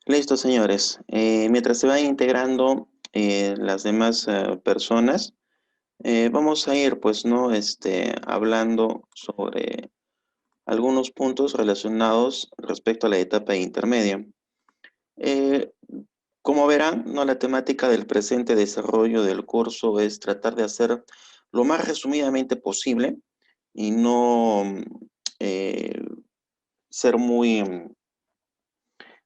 Listo, señores. Mientras se van integrando las demás personas, vamos a ir, pues, ¿no? Hablando sobre algunos puntos relacionados respecto a la etapa intermedia. Eh, Como verán, ¿no? La temática del presente desarrollo del curso es tratar de hacer lo más resumidamente posible y no eh, ser muy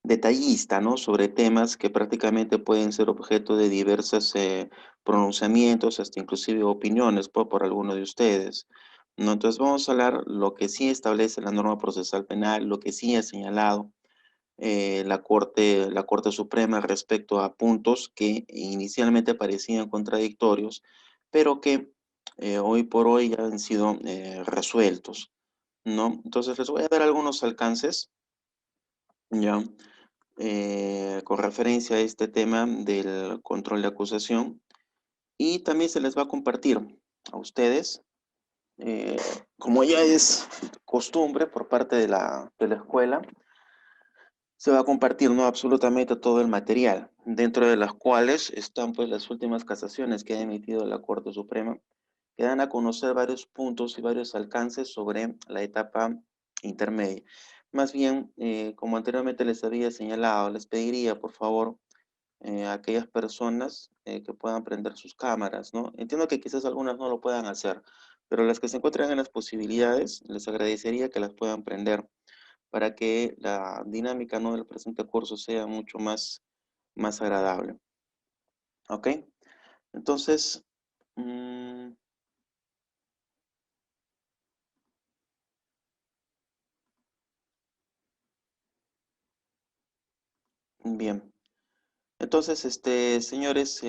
detallista, ¿no? Sobre temas que prácticamente pueden ser objeto de diversos pronunciamientos, hasta inclusive opiniones por alguno de ustedes, ¿no? Entonces vamos a hablar lo que sí establece la norma procesal penal, lo que sí ha señalado la Corte Suprema respecto a puntos que inicialmente parecían contradictorios, pero que hoy por hoy ya han sido resueltos, ¿no? Entonces les voy a dar algunos alcances, ¿ya? Con referencia a este tema del control de acusación y también se les va a compartir a ustedes, eh, como ya es costumbre por parte de la escuela, se va a compartir no absolutamente todo el material, dentro de las cuales están pues las últimas casaciones que ha emitido la Corte Suprema, que dan a conocer varios puntos y varios alcances sobre la etapa intermedia. Más bien, como anteriormente les había señalado, les pediría por favor a aquellas personas que puedan prender sus cámaras, ¿no? Entiendo que quizás algunas no lo puedan hacer, pero las que se encuentran en las posibilidades, les agradecería que las puedan prender para que la dinámica, ¿no? del presente curso sea mucho más agradable. ¿Ok? Entonces, mm, bien. Entonces, señores,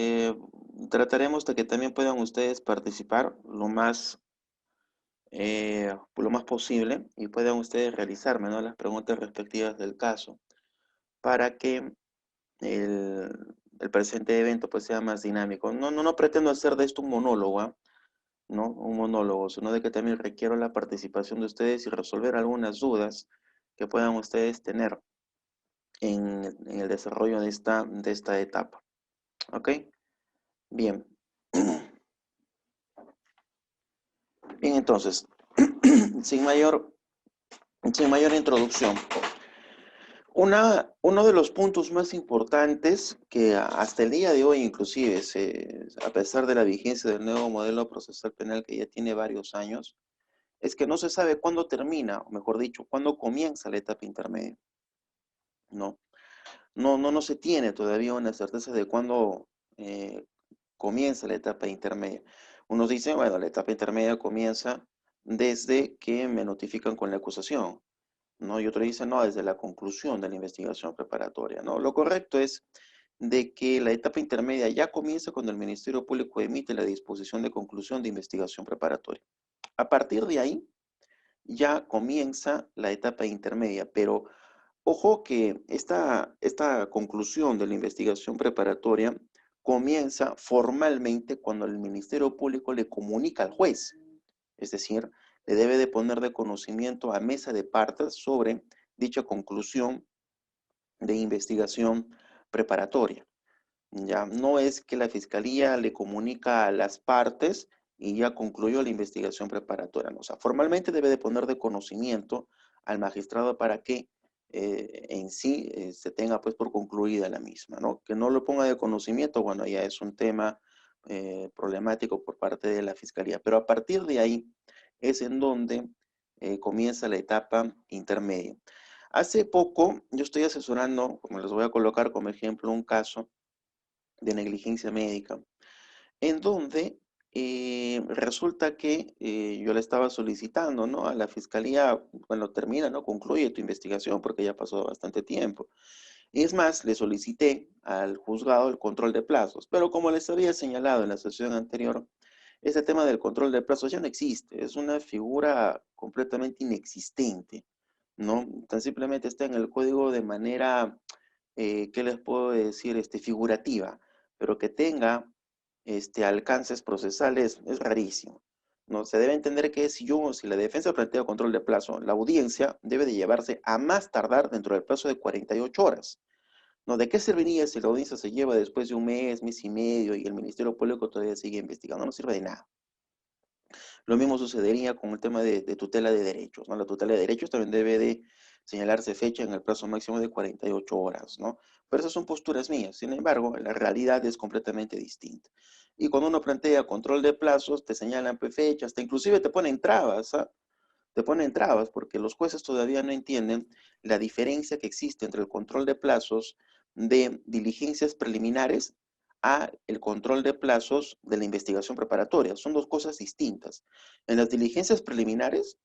trataremos de que también puedan ustedes participar lo más posible y puedan ustedes realizarme, ¿no? las preguntas respectivas del caso para que el, el presente evento pues sea más dinámico. No pretendo hacer de esto un monólogo, ¿ah? ¿No? Un monólogo, sino de que también requiero la participación de ustedes y resolver algunas dudas que puedan ustedes tener en el desarrollo de esta etapa. ¿Ok? Bien. Bien, entonces, sin mayor, sin mayor introducción, uno de los puntos más importantes que hasta el día de hoy, inclusive, a pesar de la vigencia del nuevo modelo procesal penal que ya tiene varios años, es que no se sabe cuándo termina, o mejor dicho, cuándo comienza la etapa intermedia. ¿No? No se tiene todavía una certeza de cuándo comienza la etapa intermedia. Unos dicen, bueno, la etapa intermedia comienza desde que me notifican con la acusación, ¿no? Y otros dicen, no, desde la conclusión de la investigación preparatoria, ¿no? Lo correcto es de que la etapa intermedia ya comienza cuando el Ministerio Público emite la disposición de conclusión de investigación preparatoria. A partir de ahí, ya comienza la etapa intermedia, pero ojo que esta conclusión de la investigación preparatoria comienza formalmente cuando el Ministerio Público le comunica al juez, es decir, le debe de poner de conocimiento a mesa de partes sobre dicha conclusión de investigación preparatoria. Ya no es que la fiscalía le comunica a las partes y ya concluyó la investigación preparatoria, ¿no? O sea, formalmente debe de poner de conocimiento al magistrado para que en sí se tenga pues por concluida la misma, ¿no? Que no lo ponga de conocimiento, bueno, ya es un tema problemático por parte de la fiscalía, pero a partir de ahí es en donde comienza la etapa intermedia. Hace poco yo estoy asesorando, como les voy a colocar como ejemplo, un caso de negligencia médica, en donde resulta que yo le estaba solicitando, ¿no? A la fiscalía, bueno, termina, ¿no? Concluye tu investigación porque ya pasó bastante tiempo. Y es más, le solicité al juzgado el control de plazos, pero como les había señalado en la sesión anterior, ese tema del control de plazos ya no existe, es una figura completamente inexistente, ¿no? Tan simplemente está en el código de manera, ¿qué les puedo decir? Figurativa, pero que tenga alcances procesales es rarísimo. ¿No? Se debe entender que si la defensa plantea control de plazo, la audiencia debe de llevarse a más tardar dentro del plazo de 48 horas. ¿No? ¿De qué serviría si la audiencia se lleva después de un mes, mes y medio y el Ministerio Público todavía sigue investigando? No sirve de nada. Lo mismo sucedería con el tema de tutela de derechos, ¿no? La tutela de derechos también debe de señalarse fecha en el plazo máximo de 48 horas, ¿no? Pero esas son posturas mías. Sin embargo, la realidad es completamente distinta. Y cuando uno plantea control de plazos, te señalan pues, fechas, hasta inclusive te ponen trabas, ¿ah? Te ponen trabas porque los jueces todavía no entienden la diferencia que existe entre el control de plazos de diligencias preliminares a el control de plazos de la investigación preparatoria. Son dos cosas distintas. En las diligencias preliminares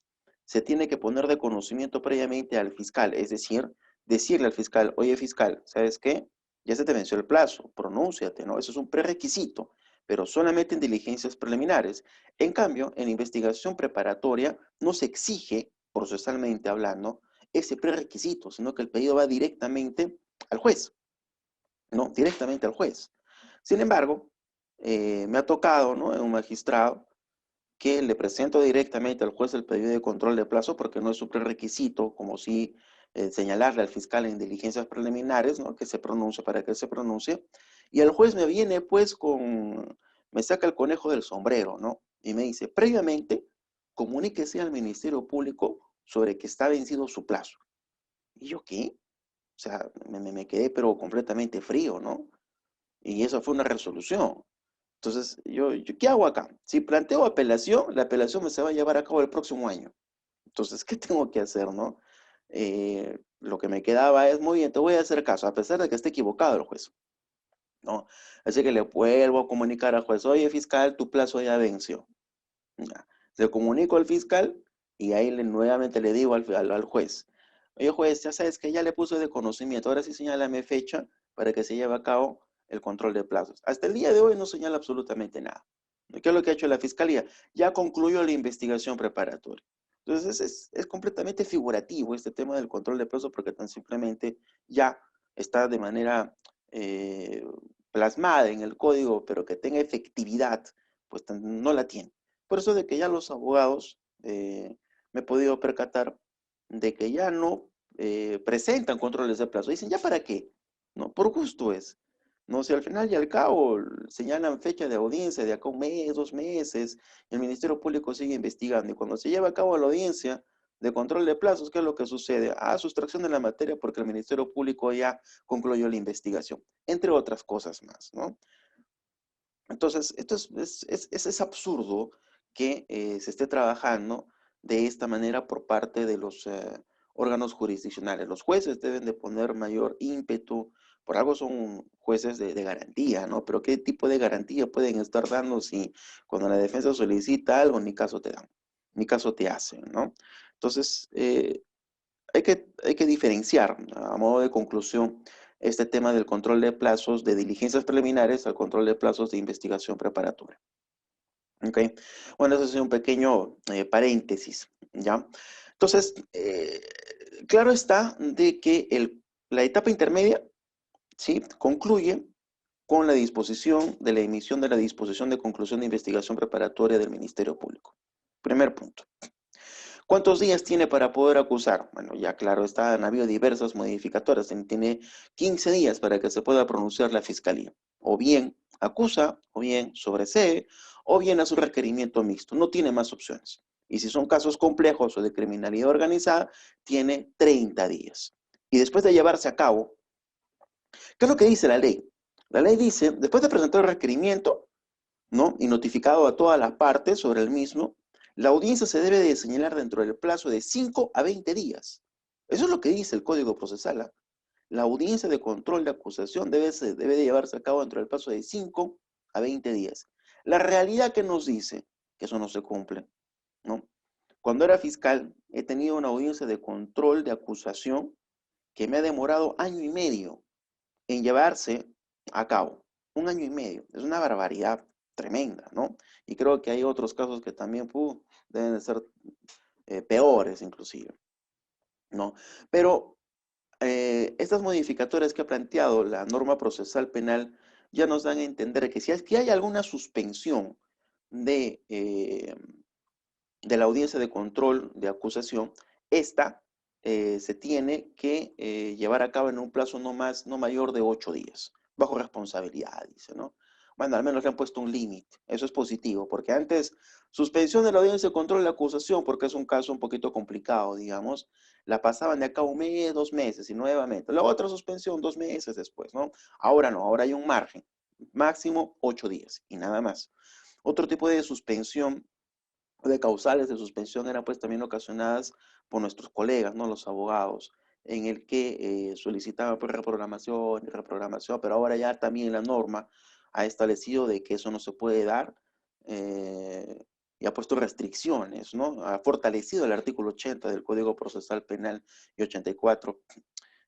se tiene que poner de conocimiento previamente al fiscal, es decir, decirle al fiscal, oye fiscal, ¿sabes qué? Ya se te venció el plazo, pronúnciate, ¿no? Eso es un prerequisito, pero solamente en diligencias preliminares. En cambio, en investigación preparatoria no se exige, procesalmente hablando, ese prerequisito, sino que el pedido va directamente al juez, ¿no? Directamente al juez. Sin embargo, me ha tocado, ¿no? Un magistrado que le presento directamente al juez el pedido de control de plazo porque no es su prerequisito, como si señalarle al fiscal en diligencias preliminares, ¿no? Que se pronuncie para que se pronuncie. Y el juez me viene pues me saca el conejo del sombrero, ¿no? Y me dice, previamente, comuníquese al Ministerio Público sobre que está vencido su plazo. ¿Y yo qué? O sea, me quedé pero completamente frío, ¿no? Y eso fue una resolución. Entonces, ¿qué hago acá? Si planteo apelación, la apelación me se va a llevar a cabo el próximo año. Entonces, ¿qué tengo que hacer, no? Lo que me quedaba es, muy bien, te voy a hacer caso, a pesar de que esté equivocado el juez, ¿no? Así que le vuelvo a comunicar al juez, oye, fiscal, tu plazo ya venció. Ya. Le comunico al fiscal y ahí nuevamente le digo al juez, oye, juez, ya sabes que ya le puse de conocimiento, ahora sí señálame fecha para que se lleve a cabo el control de plazos. Hasta el día de hoy no señala absolutamente nada. ¿Qué es lo que ha hecho la fiscalía? Ya concluyó la investigación preparatoria. Entonces es completamente figurativo este tema del control de plazos porque tan simplemente ya está de manera eh, plasmada en el código, pero que tenga efectividad, pues no la tiene. Por eso de que ya los abogados me he podido percatar de que ya no presentan controles de plazo. Dicen, ¿ya para qué? ¿No? Por gusto es. No, si al final y al cabo señalan fecha de audiencia de acá un mes, 2 meses, el Ministerio Público sigue investigando y cuando se lleva a cabo la audiencia de control de plazos, ¿qué es lo que sucede? Sustracción de la materia porque el Ministerio Público ya concluyó la investigación, entre otras cosas más, ¿no? Entonces, esto es absurdo que se esté trabajando de esta manera por parte de los órganos jurisdiccionales. Los jueces deben de poner mayor ímpetu, por algo son jueces de garantía, ¿no? Pero ¿qué tipo de garantía pueden estar dando si cuando la defensa solicita algo, ni caso te dan, ni caso te hacen, ¿no? Entonces, hay que diferenciar, a modo de conclusión, este tema del control de plazos de diligencias preliminares al control de plazos de investigación preparatoria. ¿Ok? Bueno, eso es un pequeño paréntesis, ¿ya? Entonces, claro está de que la etapa intermedia, ¿sí? Concluye con la disposición de la emisión de la disposición de conclusión de investigación preparatoria del Ministerio Público. Primer punto. ¿Cuántos días tiene para poder acusar? Bueno, ya claro está, han habido diversas modificatorias. Tiene 15 días para que se pueda pronunciar la fiscalía. O bien acusa, o bien sobresee, o bien a su requerimiento mixto. No tiene más opciones. Y si son casos complejos o de criminalidad organizada, tiene 30 días. Y después de llevarse a cabo, ¿qué es lo que dice la ley? La ley dice, después de presentar el requerimiento, ¿no? Y notificado a todas las partes sobre el mismo, la audiencia se debe de señalar dentro del plazo de 5 a 20 días. Eso es lo que dice el Código Procesal. ¿Ah? La audiencia de control de acusación debe de llevarse a cabo dentro del plazo de 5 a 20 días. La realidad que nos dice que eso no se cumple, ¿no? Cuando era fiscal, he tenido una audiencia de control de acusación que me ha demorado año y medio en llevarse a cabo. Un año y medio. Es una barbaridad tremenda, ¿no? Y creo que hay otros casos que también deben de ser peores inclusive, ¿no? Pero estas modificatorias que ha planteado la norma procesal penal ya nos dan a entender que si es que hay alguna suspensión de, eh, de la audiencia de control de acusación, esta se tiene que llevar a cabo en un plazo no mayor de 8 días, bajo responsabilidad, dice, ¿no? Bueno, al menos le han puesto un límite. Eso es positivo, porque antes, suspensión de la audiencia de control de la acusación, porque es un caso un poquito complicado, digamos, la pasaban de acá un mes, 2 meses, y nuevamente. La otra suspensión, 2 meses después, ¿no? Ahora no, ahora hay un margen, máximo 8 días, y nada más. Otro tipo de suspensión, de causales de suspensión, eran pues también ocasionadas por nuestros colegas, ¿no? Los abogados, en el que solicitaban pues reprogramación y reprogramación, pero ahora ya también la norma ha establecido de que eso no se puede dar, y ha puesto restricciones, ¿no? Ha fortalecido el artículo 80 del Código Procesal Penal y 84,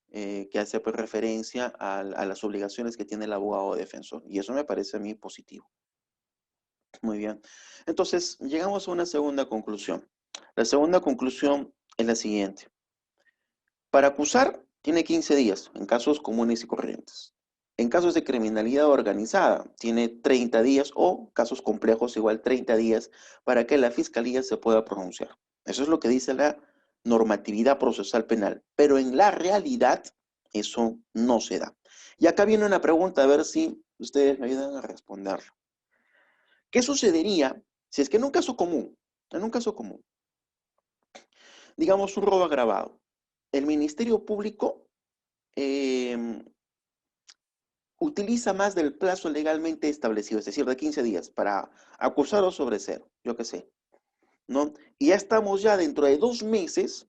que hace pues referencia a las obligaciones que tiene el abogado defensor, y eso me parece a mí positivo. Muy bien. Entonces, llegamos a una segunda conclusión. La segunda conclusión es la siguiente. Para acusar, tiene 15 días en casos comunes y corrientes. En casos de criminalidad organizada, tiene 30 días o casos complejos, igual 30 días, para que la fiscalía se pueda pronunciar. Eso es lo que dice la normatividad procesal penal. Pero en la realidad, eso no se da. Y acá viene una pregunta, a ver si ustedes me ayudan a responderla. ¿Qué sucedería si es que en un caso común, digamos un robo agravado, el Ministerio Público eh, utiliza más del plazo legalmente establecido, es decir, de 15 días, para acusar o sobreseer, yo qué sé, ¿no? Y ya estamos ya dentro de 2 meses,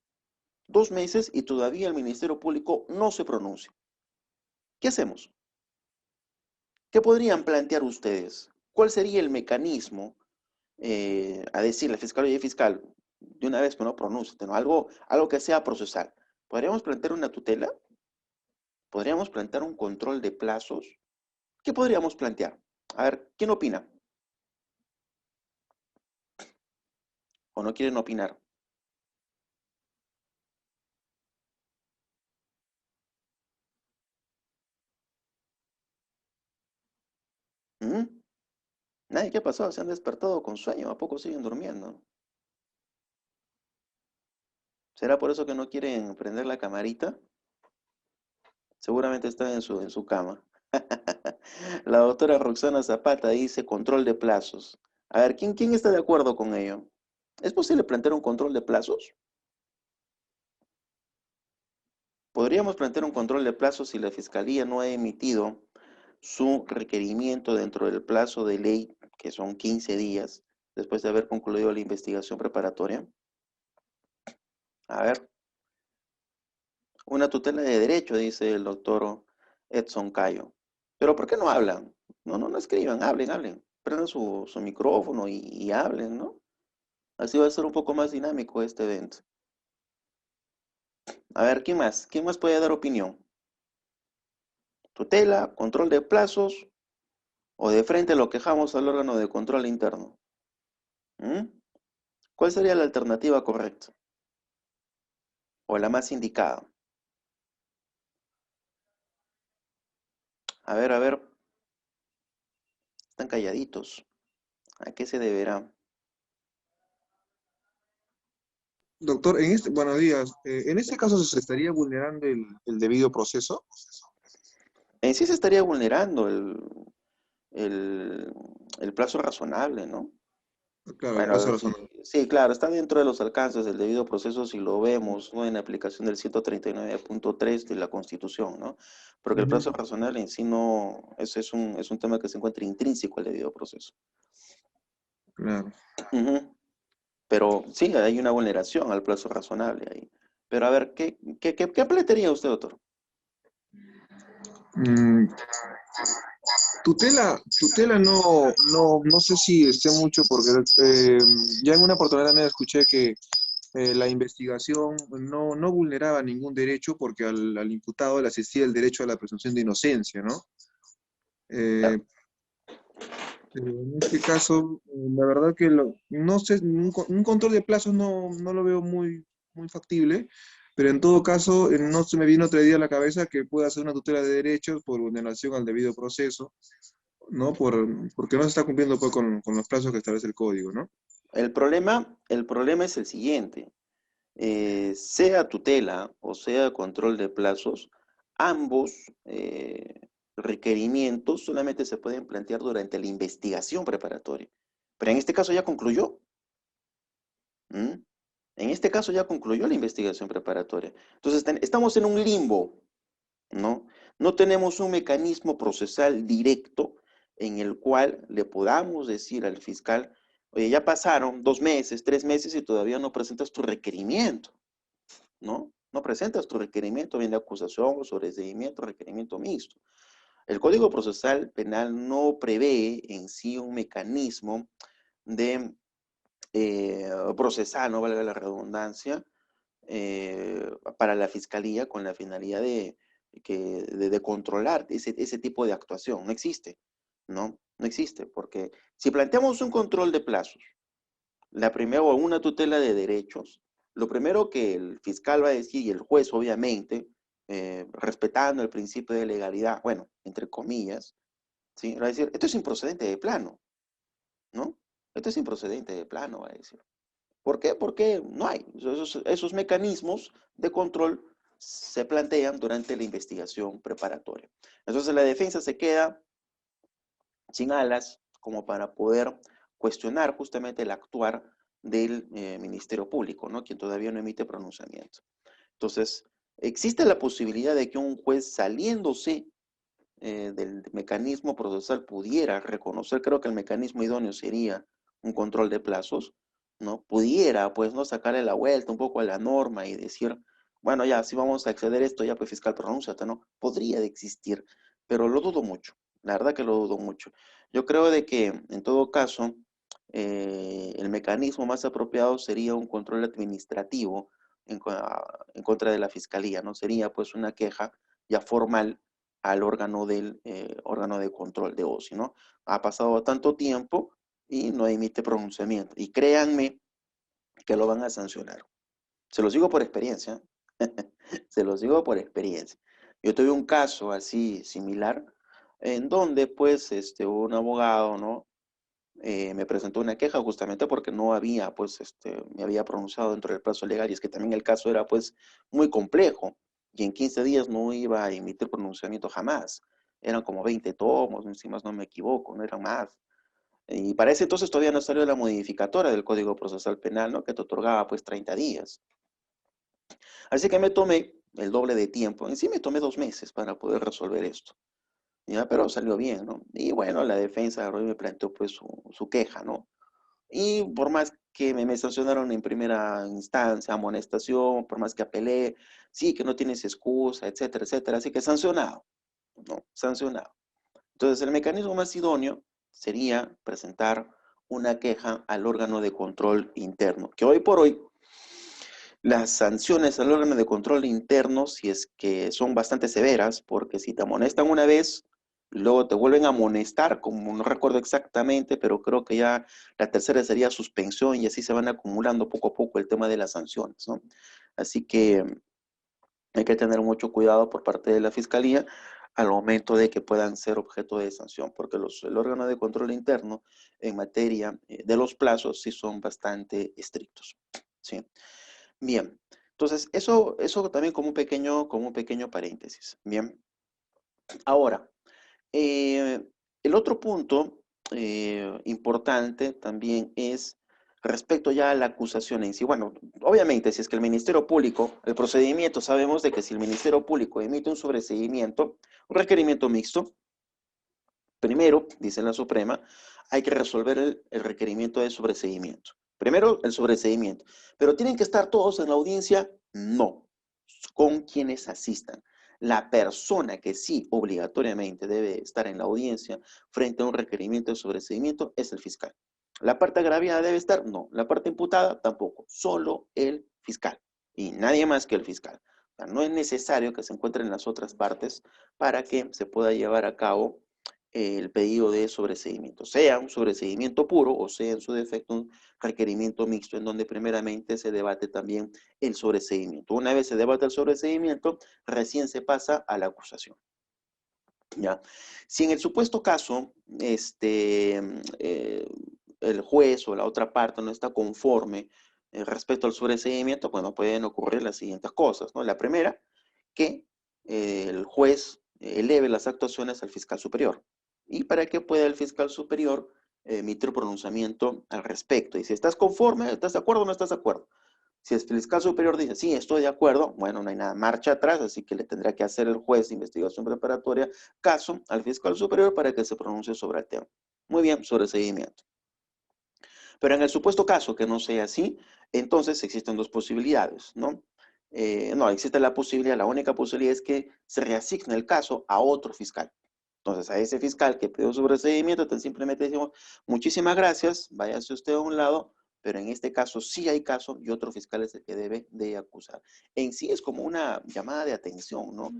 y todavía el Ministerio Público no se pronuncia. ¿Qué hacemos? ¿Qué podrían plantear ustedes? ¿Cuál sería el mecanismo a decirle fiscal, oye fiscal, de una vez que no pronuncie, ¿no? Algo que sea procesal? ¿Podríamos plantear una tutela? ¿Podríamos plantear un control de plazos? ¿Qué podríamos plantear? A ver, ¿quién opina? ¿O no quieren opinar? ¿Mm? Nadie, ¿qué pasó? ¿Se han despertado con sueño? ¿A poco siguen durmiendo? ¿Será por eso que no quieren prender la camarita? Seguramente están en su cama. La doctora Roxana Zapata dice control de plazos. A ver, ¿quién está de acuerdo con ello? ¿Es posible plantear un control de plazos? Podríamos plantear un control de plazos si la Fiscalía no ha emitido su requerimiento dentro del plazo de ley, que son 15 días, después de haber concluido la investigación preparatoria. A ver, una tutela de derecho, dice el doctor Edson Cayo. Pero ¿por qué no hablan? No escriban, hablen. Prendan su micrófono y hablen, ¿no? Así va a ser un poco más dinámico este evento. A ver, ¿quién más? ¿Quién más puede dar opinión? Tutela, control de plazos, o de frente lo quejamos al órgano de control interno. ¿Mm? ¿Cuál sería la alternativa correcta? O la más indicada. A ver, están calladitos. ¿A qué se deberá? Doctor, buenos días. En este caso se estaría vulnerando el debido proceso. En sí se estaría vulnerando el, el plazo razonable, ¿no? Claro, el plazo Bueno, razonable. sí, sí, claro, está dentro de los alcances del debido proceso si lo vemos, ¿no? En la aplicación del 139.3 de la Constitución, ¿no? Porque el Ujú. plazo razonable en sí no, es un tema que se encuentra intrínseco al debido proceso. Claro. Ujú. Pero sí, hay una vulneración al plazo razonable ahí. Pero a ver, ¿qué plantearía usted, doctor? Mm, tutela no sé si esté mucho porque ya en una oportunidad me escuché que la investigación no vulneraba ningún derecho porque al imputado le asistía el derecho a la presunción de inocencia, ¿no? Ya. Eh, pero en este caso, la verdad que no sé, un control de plazos no lo veo muy factible, pero en todo caso, no se me vino otra idea a la cabeza que pueda hacer una tutela de derechos por vulneración al debido proceso, ¿no? Porque no se está cumpliendo pues, con los plazos que establece el código, ¿no? El problema es el siguiente. sea tutela o sea control de plazos, ambos requerimientos solamente se pueden plantear durante la investigación preparatoria. Pero en este caso ya concluyó. ¿Mm? En este caso ya concluyó la investigación preparatoria. Entonces estamos en un limbo, ¿no? No tenemos un mecanismo procesal directo en el cual le podamos decir al fiscal, oye, ya pasaron 2 meses, 3 meses y todavía no presentas tu requerimiento, ¿no? No presentas tu requerimiento bien de acusación o sobreseimiento, requerimiento mixto. El Código Procesal Penal no prevé en sí un mecanismo de procesal, no valga la redundancia, para la fiscalía con la finalidad de controlar ese tipo de actuación. No existe, ¿no? No existe, porque si planteamos un control de plazos, la primera o una tutela de derechos, lo primero que el fiscal va a decir y el juez, obviamente, respetando el principio de legalidad, bueno, entre comillas, ¿sí? Va a decir, esto es improcedente de plano, ¿no? Esto es improcedente de plano, va a decir. ¿Por qué? Porque no hay. Esos mecanismos de control se plantean durante la investigación preparatoria. Entonces la defensa se queda sin alas como para poder cuestionar justamente el actuar del Ministerio Público, ¿no? Quien todavía no emite pronunciamiento. Entonces, existe la posibilidad de que un juez saliéndose del mecanismo procesal pudiera reconocer, creo que el mecanismo idóneo sería un control de plazos, ¿no? Pudiera, pues, no sacarle la vuelta un poco a la norma y decir, bueno, ya, si vamos a acceder a esto, ya, pues, fiscal, pronúnciate, ¿no? Podría de existir, pero lo dudo mucho, la verdad que lo dudo mucho. Yo creo de que, en todo caso, el mecanismo más apropiado sería un control administrativo en contra de la fiscalía, ¿no? Sería, pues, una queja ya formal al órgano de control de OSI, ¿no? Ha pasado tanto tiempo y no emite pronunciamiento. Y créanme que lo van a sancionar. Se los digo por experiencia. Se los digo por experiencia. Yo tuve un caso así similar en donde pues un abogado, ¿no? Me presentó una queja justamente porque no había, pues, me había pronunciado dentro del plazo legal y es que también el caso era, pues, muy complejo y en 15 días no iba a emitir pronunciamiento jamás. Eran como 20 tomos, si más no me equivoco, no eran más. Y para ese entonces todavía no salió la modificatoria del Código Procesal Penal, ¿no? Que te otorgaba, pues, 30 días. Así que me tomé el doble de tiempo. En sí me tomé 2 meses para poder resolver esto. ¿Ya? Pero salió bien, ¿no? Y bueno, la defensa agarró y me planteó, pues, su queja, ¿no? Y por más que me sancionaron en primera instancia, amonestación, por más que apelé, sí, que no tienes excusa, etcétera, etcétera. Así que sancionado, ¿no? Sancionado. Entonces, el mecanismo más idóneo sería presentar una queja al órgano de control interno, que hoy por hoy las sanciones al órgano de control interno, si es que son bastante severas, porque si te amonestan una vez, luego te vuelven a amonestar, como no recuerdo exactamente, pero creo que ya la tercera sería suspensión y así se van acumulando poco a poco el tema de las sanciones, ¿no? Así que hay que tener mucho cuidado por parte de la Fiscalía al momento de que puedan ser objeto de sanción, porque el órgano de control interno en materia de los plazos sí son bastante estrictos, ¿sí? Bien, entonces eso también como un pequeño paréntesis. Bien, ahora, eh, el otro punto importante también es respecto ya a la acusación en sí. Bueno, obviamente, si es que el Ministerio Público, el procedimiento, sabemos de que si el Ministerio Público emite un sobreseimiento, un requerimiento mixto, primero, dice la Suprema, hay que resolver el requerimiento de sobreseimiento. Primero, el sobreseimiento. ¿Pero tienen que estar todos en la audiencia? No. Con quienes asistan. La persona que sí obligatoriamente debe estar en la audiencia frente a un requerimiento de sobreseimiento es el fiscal. ¿La parte agraviada debe estar? No. ¿La parte imputada? Tampoco. Solo el fiscal. Y nadie más que el fiscal. O sea, no es necesario que se encuentren las otras partes para que se pueda llevar a cabo el pedido de sobreseimiento, sea un sobreseimiento puro o sea en su defecto un requerimiento mixto en donde primeramente se debate también el sobreseimiento. Una vez se debate el sobreseimiento, recién se pasa a la acusación. ¿Ya? Si en el supuesto caso el juez o la otra parte no está conforme respecto al sobreseimiento, bueno, pueden ocurrir las siguientes cosas, ¿no? La primera, que el juez eleve las actuaciones al fiscal superior. Y para que pueda el fiscal superior emitir pronunciamiento al respecto. Y si estás conforme, ¿estás de acuerdo o no estás de acuerdo? Si el fiscal superior dice, sí, estoy de acuerdo, bueno, no hay nada, marcha atrás, así que le tendrá que hacer el juez de investigación preparatoria caso al fiscal superior para que se pronuncie sobre el tema. Muy bien, sobreseimiento. Pero en el supuesto caso que no sea así, entonces existen dos posibilidades, ¿no? No, existe la posibilidad, la única posibilidad es que se reasigne el caso a otro fiscal. Entonces, a ese fiscal que pidió su procedimiento, entonces simplemente decimos, muchísimas gracias, váyase usted a un lado, pero en este caso sí hay caso y otro fiscal es el que debe de acusar. En sí es como una llamada de atención, ¿no?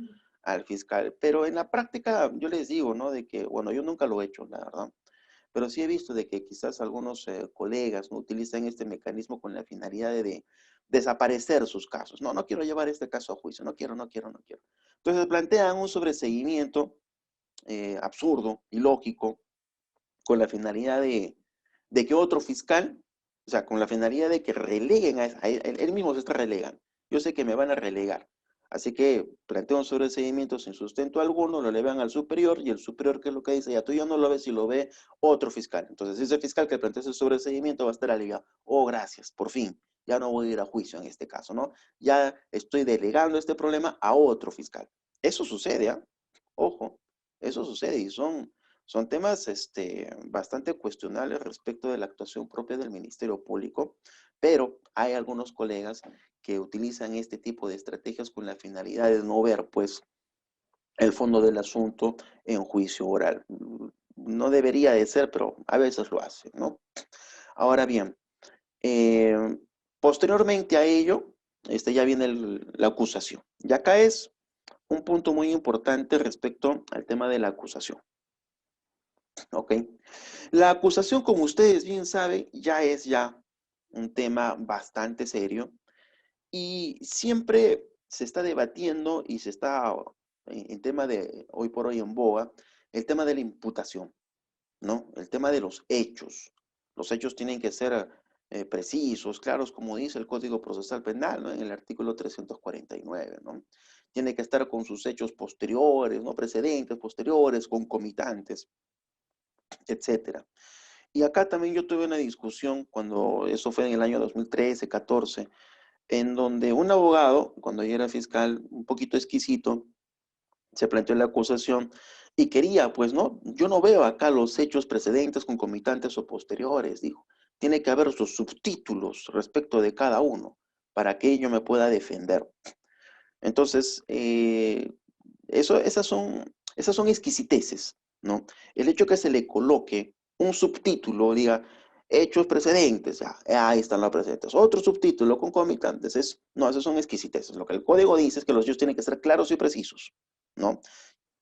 Al fiscal, pero en la práctica yo les digo, ¿no? De que, bueno, yo nunca lo he hecho, la verdad, pero sí he visto de que quizás algunos colegas, ¿no? Utilizan este mecanismo con la finalidad de desaparecer sus casos. No, no quiero llevar este caso a juicio, no quiero, no quiero, no quiero. Entonces plantean un sobreseguimiento absurdo, ilógico, con la finalidad de que otro fiscal, o sea, con la finalidad de que releguen a él mismo se está relegando. Yo sé que me van a relegar. Así que planteo un sobreseguimiento sin sustento alguno, lo elevan al superior y el superior, ¿qué es lo que dice? Ya tú ya no lo ves y lo ve otro fiscal. Entonces, ese fiscal que plantea ese sobreseguimiento va a estar alegado. Oh, gracias, por fin, ya no voy a ir a juicio en este caso, ¿no? Ya estoy delegando este problema a otro fiscal. Eso sucede, ¿eh? Ojo, eso sucede y son temas bastante cuestionables respecto de la actuación propia del Ministerio Público, pero hay algunos colegas que utilizan este tipo de estrategias con la finalidad de no ver, pues, el fondo del asunto en juicio oral. No debería de ser, pero a veces lo hace, ¿no? Ahora bien, eh, posteriormente a ello, ya viene la acusación. Y acá es un punto muy importante respecto al tema de la acusación. ¿Ok? La acusación, como ustedes bien saben, ya es un tema bastante serio y siempre se está debatiendo y se está en tema de hoy por hoy en boga, el tema de la imputación, ¿no? El tema de los hechos. Los hechos tienen que ser precisos, claros, como dice el Código Procesal Penal, ¿no? En el artículo 349, ¿no? Tiene que estar con sus hechos posteriores, no precedentes, posteriores, concomitantes, etcétera. Y acá también yo tuve una discusión cuando eso fue en el año 2013, 14, en donde un abogado, cuando yo era fiscal, un poquito exquisito, se planteó la acusación y quería, pues no, yo no veo acá los hechos precedentes, concomitantes o posteriores, dijo. Tiene que haber sus subtítulos respecto de cada uno para que yo me pueda defender. Entonces, esas son exquisiteces, ¿no? El hecho que se le coloque un subtítulo, diga, hechos precedentes, ahí están los precedentes. Otro subtítulo concomitantes, no, esas son exquisiteces. Lo que el código dice es que los hechos tienen que ser claros y precisos, ¿no?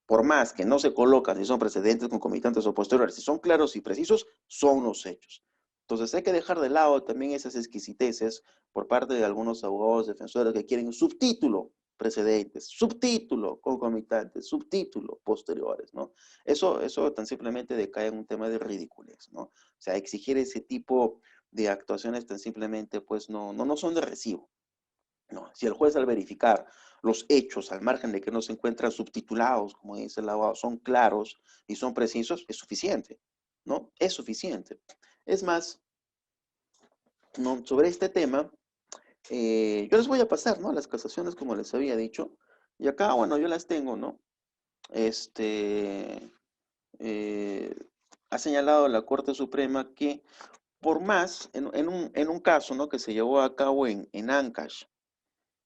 Por más que no se colocan si son precedentes, concomitantes o posteriores, si son claros y precisos, son los hechos. Entonces hay que dejar de lado también esas exquisiteces por parte de algunos abogados defensores que quieren un subtítulo precedentes, subtítulo concomitantes, subtítulo posteriores, ¿no? Eso tan simplemente decae en un tema de ridiculez, ¿no? O sea, exigir ese tipo de actuaciones tan simplemente, pues no son de recibo. No, si el juez al verificar los hechos, al margen de que no se encuentran subtitulados, como dice el abogado, son claros y son precisos, es suficiente, ¿no? Es suficiente. Es más, ¿no? Sobre este tema, yo les voy a pasar, ¿no? Las casaciones, como les había dicho, y acá, bueno, yo las tengo, ¿no? Este, eh, ha señalado la Corte Suprema que por más, en un caso, ¿no? Que se llevó a cabo en Ancash,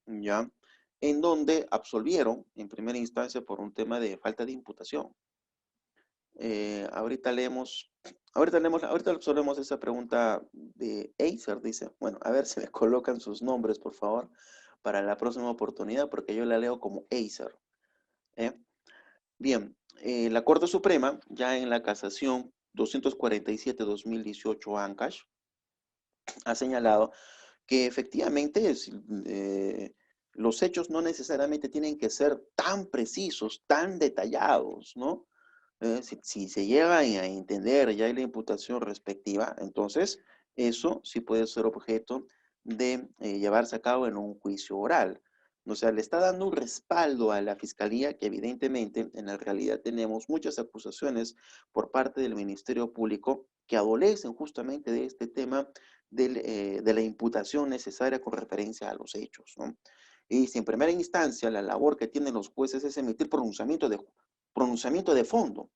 ¿ya? En donde absolvieron en primera instancia por un tema de falta de imputación. Ahorita resolvemos esa pregunta de Acer, dice. Bueno, a ver si me colocan sus nombres, por favor, para la próxima oportunidad, porque yo la leo como Acer. ¿Eh? Bien, la Corte Suprema, ya en la casación 247-2018 Ancash, ha señalado que efectivamente los hechos no necesariamente tienen que ser tan precisos, tan detallados, ¿no? Si se llega a entender ya la imputación respectiva, entonces eso sí puede ser objeto de llevarse a cabo en un juicio oral. O sea, le está dando un respaldo a la Fiscalía que evidentemente en la realidad tenemos muchas acusaciones por parte del Ministerio Público que adolecen justamente de este tema de la imputación necesaria con referencia a los hechos, ¿no? Y si en primera instancia la labor que tienen los jueces es emitir pronunciamiento de fondo,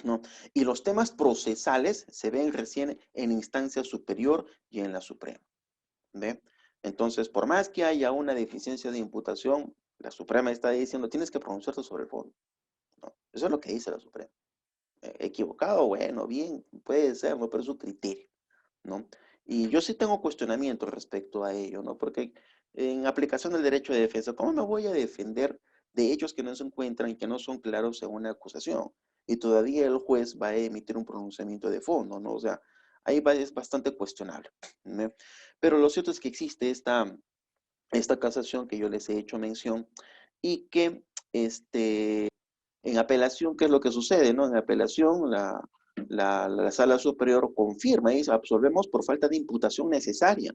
¿no? Y los temas procesales se ven recién en instancia superior y en la Suprema, ¿ve? Entonces, por más que haya una deficiencia de imputación, la Suprema está diciendo, tienes que pronunciarte sobre el fondo, ¿no? Eso es lo que dice la Suprema. Equivocado, bueno, bien, puede ser, ¿no? Pero es su criterio, ¿no? Y yo sí tengo cuestionamientos respecto a ello, ¿no? Porque en aplicación del derecho de defensa, ¿cómo me voy a defender de hechos que no se encuentran y que no son claros en una acusación? Y todavía el juez va a emitir un pronunciamiento de fondo, ¿no? O sea, ahí es bastante cuestionable, ¿no? Pero lo cierto es que existe esta casación que yo les he hecho mención y que en apelación, ¿qué es lo que sucede, no? En apelación, la sala superior confirma y dice, absolvemos por falta de imputación necesaria,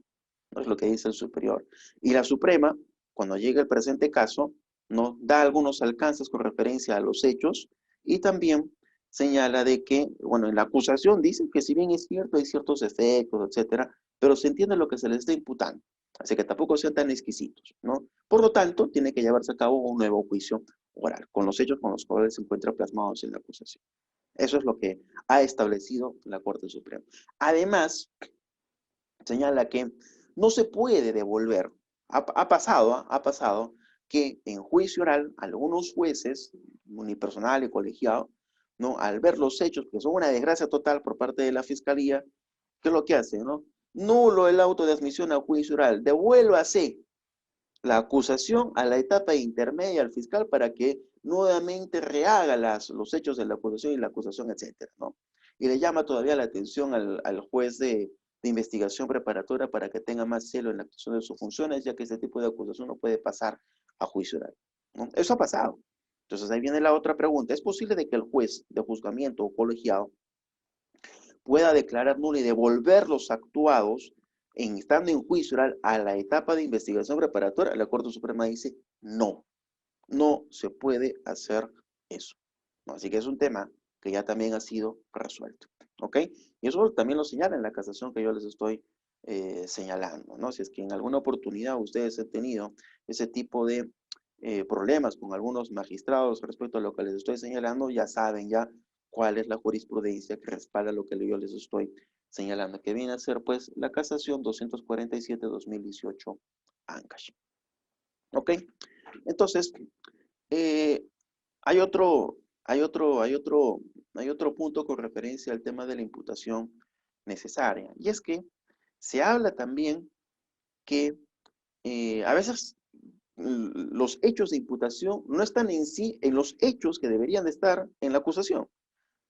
no es lo que dice el superior. Y la Suprema, cuando llega el presente caso, ¿no? Da algunos alcances con referencia a los hechos y también señala de que, bueno, en la acusación dicen que si bien es cierto, hay ciertos efectos, etcétera, pero se entiende lo que se les está imputando. Así que tampoco sean tan exquisitos, ¿no? Por lo tanto, tiene que llevarse a cabo un nuevo juicio oral, con los hechos con los cuales se encuentran plasmados en la acusación. Eso es lo que ha establecido la Corte Suprema. Además, señala que no se puede devolver. Ha pasado que en juicio oral algunos jueces, unipersonal y colegiado, ¿no? Al ver los hechos, que son una desgracia total por parte de la Fiscalía, ¿qué es lo que hace, no? Nulo el auto de admisión a juicio oral, devuélvase la acusación a la etapa intermedia al fiscal para que nuevamente rehaga los hechos de la acusación y la acusación, etcétera, ¿no? Y le llama todavía la atención al juez de investigación preparatoria para que tenga más celo en la actuación de sus funciones, ya que este tipo de acusación no puede pasar a juicio oral, ¿no? Eso ha pasado. Entonces ahí viene la otra pregunta. ¿Es posible de que el juez de juzgamiento o colegiado pueda declarar nulo y devolver los actuados estando en juicio oral a la etapa de investigación preparatoria? La Corte Suprema dice no, no se puede hacer eso, ¿no? Así que es un tema que ya también ha sido resuelto, ¿ok? Y eso también lo señala en la casación que yo les estoy señalando, ¿no? Si es que en alguna oportunidad ustedes han tenido ese tipo de problemas con algunos magistrados respecto a lo que les estoy señalando, ya saben ya cuál es la jurisprudencia que respalda lo que yo les estoy señalando, que viene a ser pues la casación 247-2018 ANCASH. ¿Ok? Entonces, eh, hay otro, hay otro, hay otro, hay otro punto con referencia al tema de la imputación necesaria, y es que se habla también que a veces los hechos de imputación no están en sí en los hechos que deberían de estar en la acusación,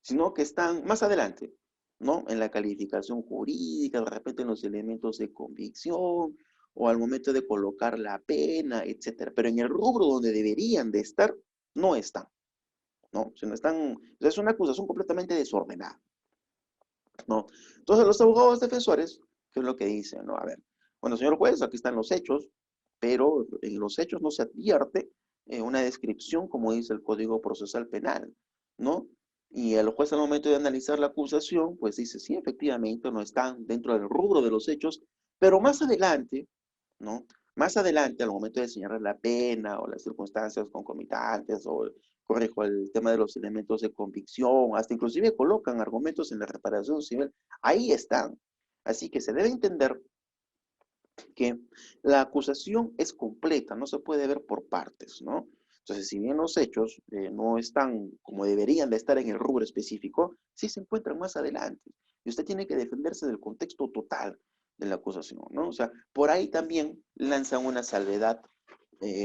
sino que están más adelante, ¿no? En la calificación jurídica, de repente en los elementos de convicción, o al momento de colocar la pena, etcétera. Pero en el rubro donde deberían de estar, no están, ¿no? Si no están, es una acusación completamente desordenada, ¿no? Entonces los abogados defensores, ¿qué es lo que dicen? ¿No? A ver, bueno, señor juez, aquí están los hechos, pero en los hechos no se advierte una descripción, como dice el Código Procesal Penal, ¿no? Y el juez al momento de analizar la acusación, pues dice, sí, efectivamente, no están dentro del rubro de los hechos, pero más adelante, ¿no? Más adelante, al momento de señalar la pena o las circunstancias concomitantes o, corrijo, el tema de los elementos de convicción, hasta inclusive colocan argumentos en la reparación civil, ahí están. Así que se debe entender que la acusación es completa, no se puede ver por partes, ¿no? Entonces, si bien los hechos no están como deberían de estar en el rubro específico, sí se encuentran más adelante. Y usted tiene que defenderse del contexto total de la acusación, ¿no? O sea, por ahí también lanzan una salvedad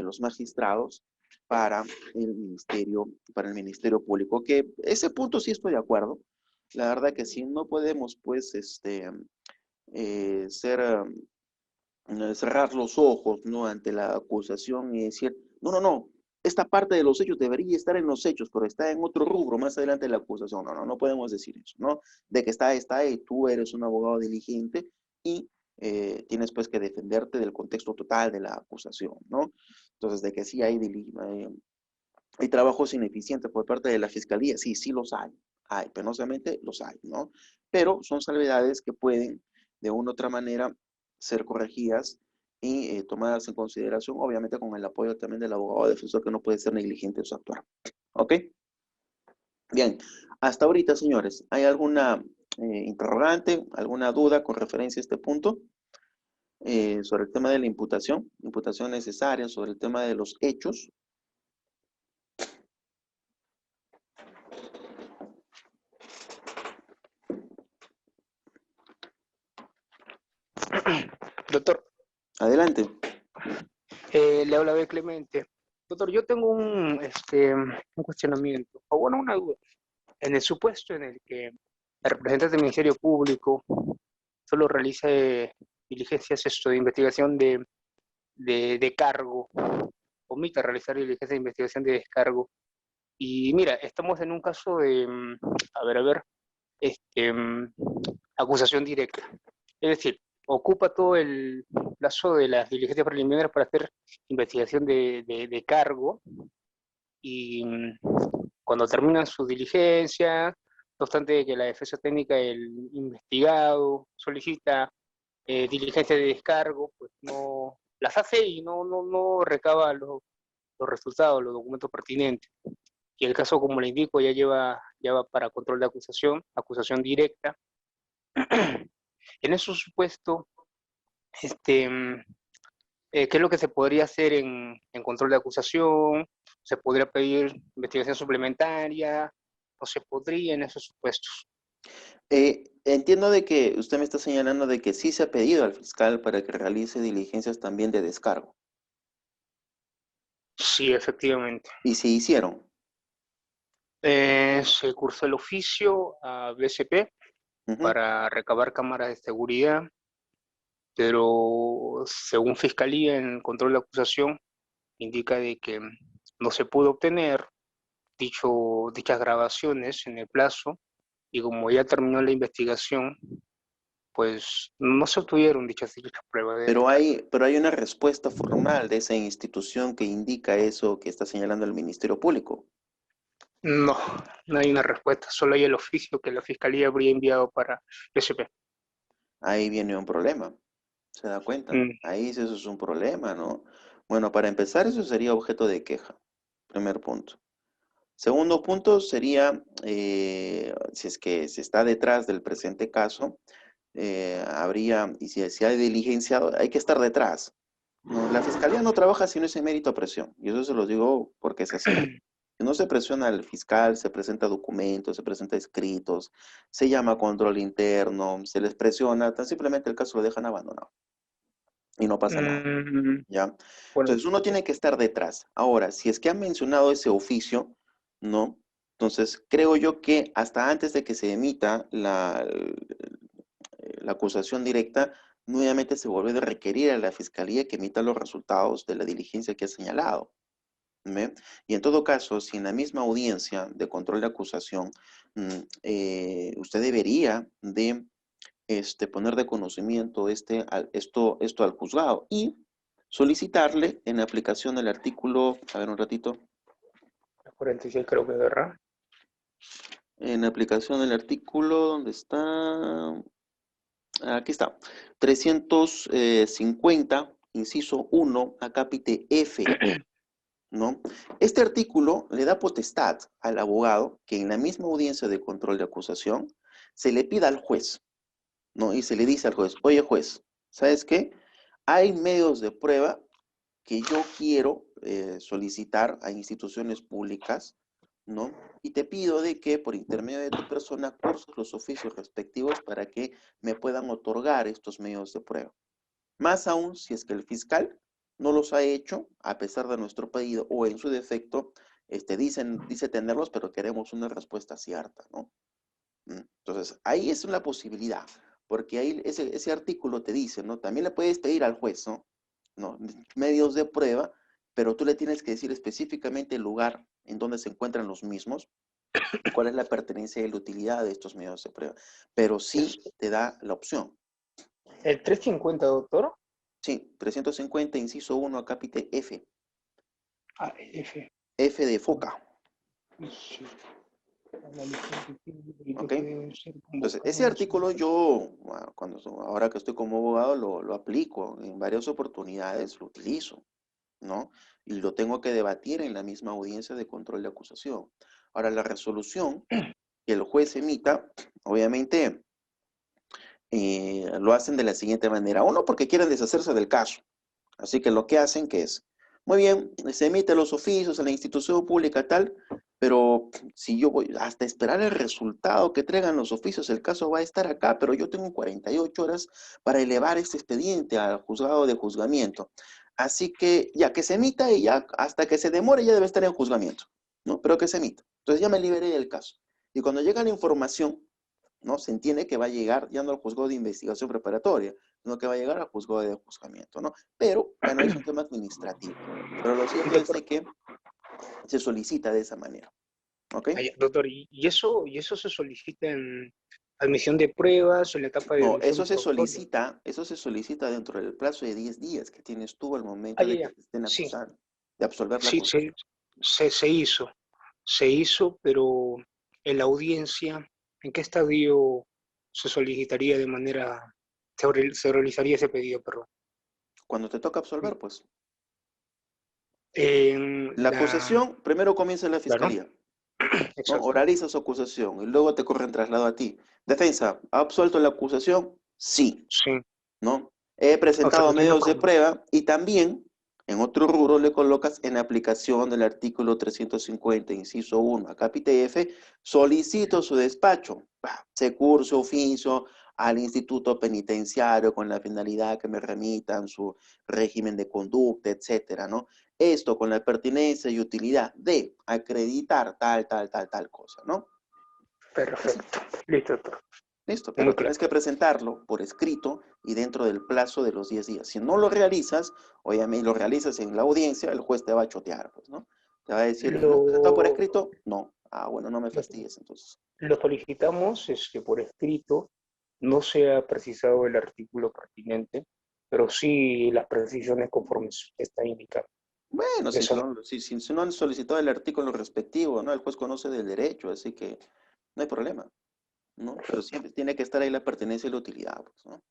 los magistrados para el Ministerio Público, que ese punto sí estoy de acuerdo. La verdad que sí, no podemos, pues, ser cerrar los ojos, ¿no? Ante la acusación y decir, no, no, no, esta parte de los hechos debería estar en los hechos, pero está en otro rubro más adelante de la acusación. No, no, no podemos decir eso, ¿no? De que está, y tú eres un abogado diligente y tienes pues que defenderte del contexto total de la acusación, ¿no? Entonces, de que sí hay trabajos ineficientes por parte de la fiscalía, sí, sí los hay, penosamente los hay, ¿no? Pero son salvedades que pueden, de una u otra manera, ser corregidas y tomadas en consideración, obviamente con el apoyo también del abogado defensor que no puede ser negligente en su actuar. ¿Ok? Bien, hasta ahorita, señores, ¿hay alguna interrogante, alguna duda con referencia a este punto? Sobre el tema de la imputación necesaria, sobre el tema de los hechos. Doctor, Adelante. le habla B. Clemente. Doctor, yo tengo un cuestionamiento, o bueno, una duda. En el supuesto en el que el representante del Ministerio Público solo realiza diligencias de investigación de cargo, omita realizar diligencias de investigación de descargo. Y mira, estamos en un caso de, a ver, este, mm, acusación directa. Es decir, ocupa todo el plazo de las diligencias preliminares para hacer investigación de cargo y cuando terminan su diligencia, no obstante que la defensa técnica del investigado solicita diligencia de descargo, pues no las hace y no recaba los resultados, los documentos pertinentes. Y el caso, como le indico, ya va para control de acusación directa. En ese supuesto, este, ¿qué es lo que se podría hacer en control de acusación? ¿Se podría pedir investigación suplementaria? ¿O se podría en esos supuestos? Entiendo de que usted me está señalando de que sí se ha pedido al fiscal para que realice diligencias también de descargo. Sí, efectivamente. Y se hicieron. Se cursó el oficio a BCP Ujú. para recabar cámaras de seguridad, pero según Fiscalía en control de acusación indica de que no se pudo obtener dichas grabaciones en el plazo y como ya terminó la investigación, pues no se obtuvieron dichas pruebas de descargo. Pero hay una respuesta formal de esa institución que indica eso que está señalando el Ministerio Público. No, no hay una respuesta, solo hay el oficio que la Fiscalía habría enviado para SP. Ahí viene un problema. ¿Se da cuenta? Ahí sí eso es un problema, ¿no? Bueno, para empezar, eso sería objeto de queja. Primer punto. Segundo punto sería, si es que se está detrás del presente caso, y si se ha diligenciado, hay que estar detrás. No, la fiscalía no trabaja si no es en mérito a presión, y eso se lo digo porque es así. Si no se presiona al fiscal, se presenta documentos, se presenta escritos, se llama a control interno, se les presiona, tan simplemente el caso lo dejan abandonado y no pasa nada, ¿ya? Bueno, Entonces uno tiene que estar detrás. Ahora, si es que han mencionado ese oficio, ¿no? Entonces creo yo que hasta antes de que se emita la acusación directa, nuevamente se vuelve a requerir a la fiscalía que emita los resultados de la diligencia que ha señalado. ¿Ve? Y en todo caso, si en la misma audiencia de control de acusación, usted debería de poner de conocimiento esto al juzgado y solicitarle en aplicación del artículo, a ver un ratito, 46 creo que es, ¿verdad? en aplicación del artículo, ¿dónde está? Aquí está, 350, inciso 1, acápite F, ¿no? Este artículo le da potestad al abogado que en la misma audiencia de control de acusación se le pida al juez, ¿no? Y se le dice al juez, oye juez, ¿sabes qué? Hay medios de prueba que yo quiero solicitar a instituciones públicas, ¿no? Y te pido de que por intermedio de tu persona curses los oficios respectivos para que me puedan otorgar estos medios de prueba. Más aún si es que el fiscal no los ha hecho a pesar de nuestro pedido o en su defecto dice tenerlos, pero queremos una respuesta cierta, ¿no? Entonces, ahí es una posibilidad, porque ahí ese artículo te dice, ¿no? También le puedes pedir al juez, ¿no? ¿No? Medios de prueba, pero tú le tienes que decir específicamente el lugar en donde se encuentran los mismos y cuál es la pertenencia y la utilidad de estos medios de prueba. Pero sí te da la opción. ¿El 350, doctor? Sí, 350, inciso 1, acápite F. Ah, F. F de foca, Sí. ¿ok? Entonces, ese artículo yo, ahora que estoy como abogado, lo aplico en varias oportunidades, lo utilizo, ¿no? Y lo tengo que debatir en la misma audiencia de control de acusación. Ahora, la resolución que el juez emita, obviamente, lo hacen de la siguiente manera. Uno, porque quieren deshacerse del caso. Así que lo que hacen que es, muy bien, se emiten los oficios a la institución pública tal, pero si yo voy hasta esperar el resultado que traigan los oficios, el caso va a estar acá, pero yo tengo 48 horas para elevar este expediente al juzgado de juzgamiento. Así que ya que se emita y ya hasta que se demore ya debe estar en juzgamiento, ¿no? Pero que se emita. Entonces ya me liberé del caso. Y cuando llega la información, ¿no? Se entiende que va a llegar ya no al juzgado de investigación preparatoria, sino que va a llegar al juzgado de juzgamiento, ¿no? Pero, bueno, es un tema administrativo. Pero lo cierto es Doctor, de que se solicita de esa manera, ¿ok? doctor, ¿y eso se solicita en admisión de pruebas o en la etapa de No, admisión probatoria? eso se solicita dentro del plazo de 10 días que tienes tú al Ah, momento ya, de que ya. te estén Sí, acusando, de absolver la sí, acusación. se hizo, pero en la audiencia, ¿en qué estadio se solicitaría de manera, se realizaría ese pedido, perdón? Cuando te toca absolver, pues, En la la, acusación primero comienza en la claro, fiscalía, ¿no? exacto. Oraliza su acusación y luego te corren traslado a ti. Defensa, ¿ha absuelto la acusación? Sí. Sí. ¿No? He O sea, presentado entiendo medios de como, prueba y también en otro rubro le colocas en aplicación del artículo 350, inciso 1, acápite F, solicito su despacho. Se curso oficio al instituto penitenciario con la finalidad que me remitan su régimen de conducta, etcétera, ¿no? Esto con la pertinencia y utilidad de acreditar tal cosa, ¿no? Así. perfecto. Listo, doctor. Listo, Muy pero claro. tienes que presentarlo por escrito y dentro del plazo de los 10 días. Si no lo realizas, obviamente lo realizas en la audiencia, el juez te va a chotear, pues, ¿no? Te va a decir, ¿lo presentó por Lo, escrito? No. Ah, bueno, no me lo, fastidies entonces. lo solicitamos por escrito, no se ha precisado el artículo pertinente, pero sí las precisiones conforme está indicado. Bueno, Eso no. si no han solicitado el artículo respectivo, ¿no? El juez conoce del derecho, así que no hay problema, ¿no? Pero Perfecto, siempre tiene que estar ahí la pertenencia y la utilidad, pues, ¿no?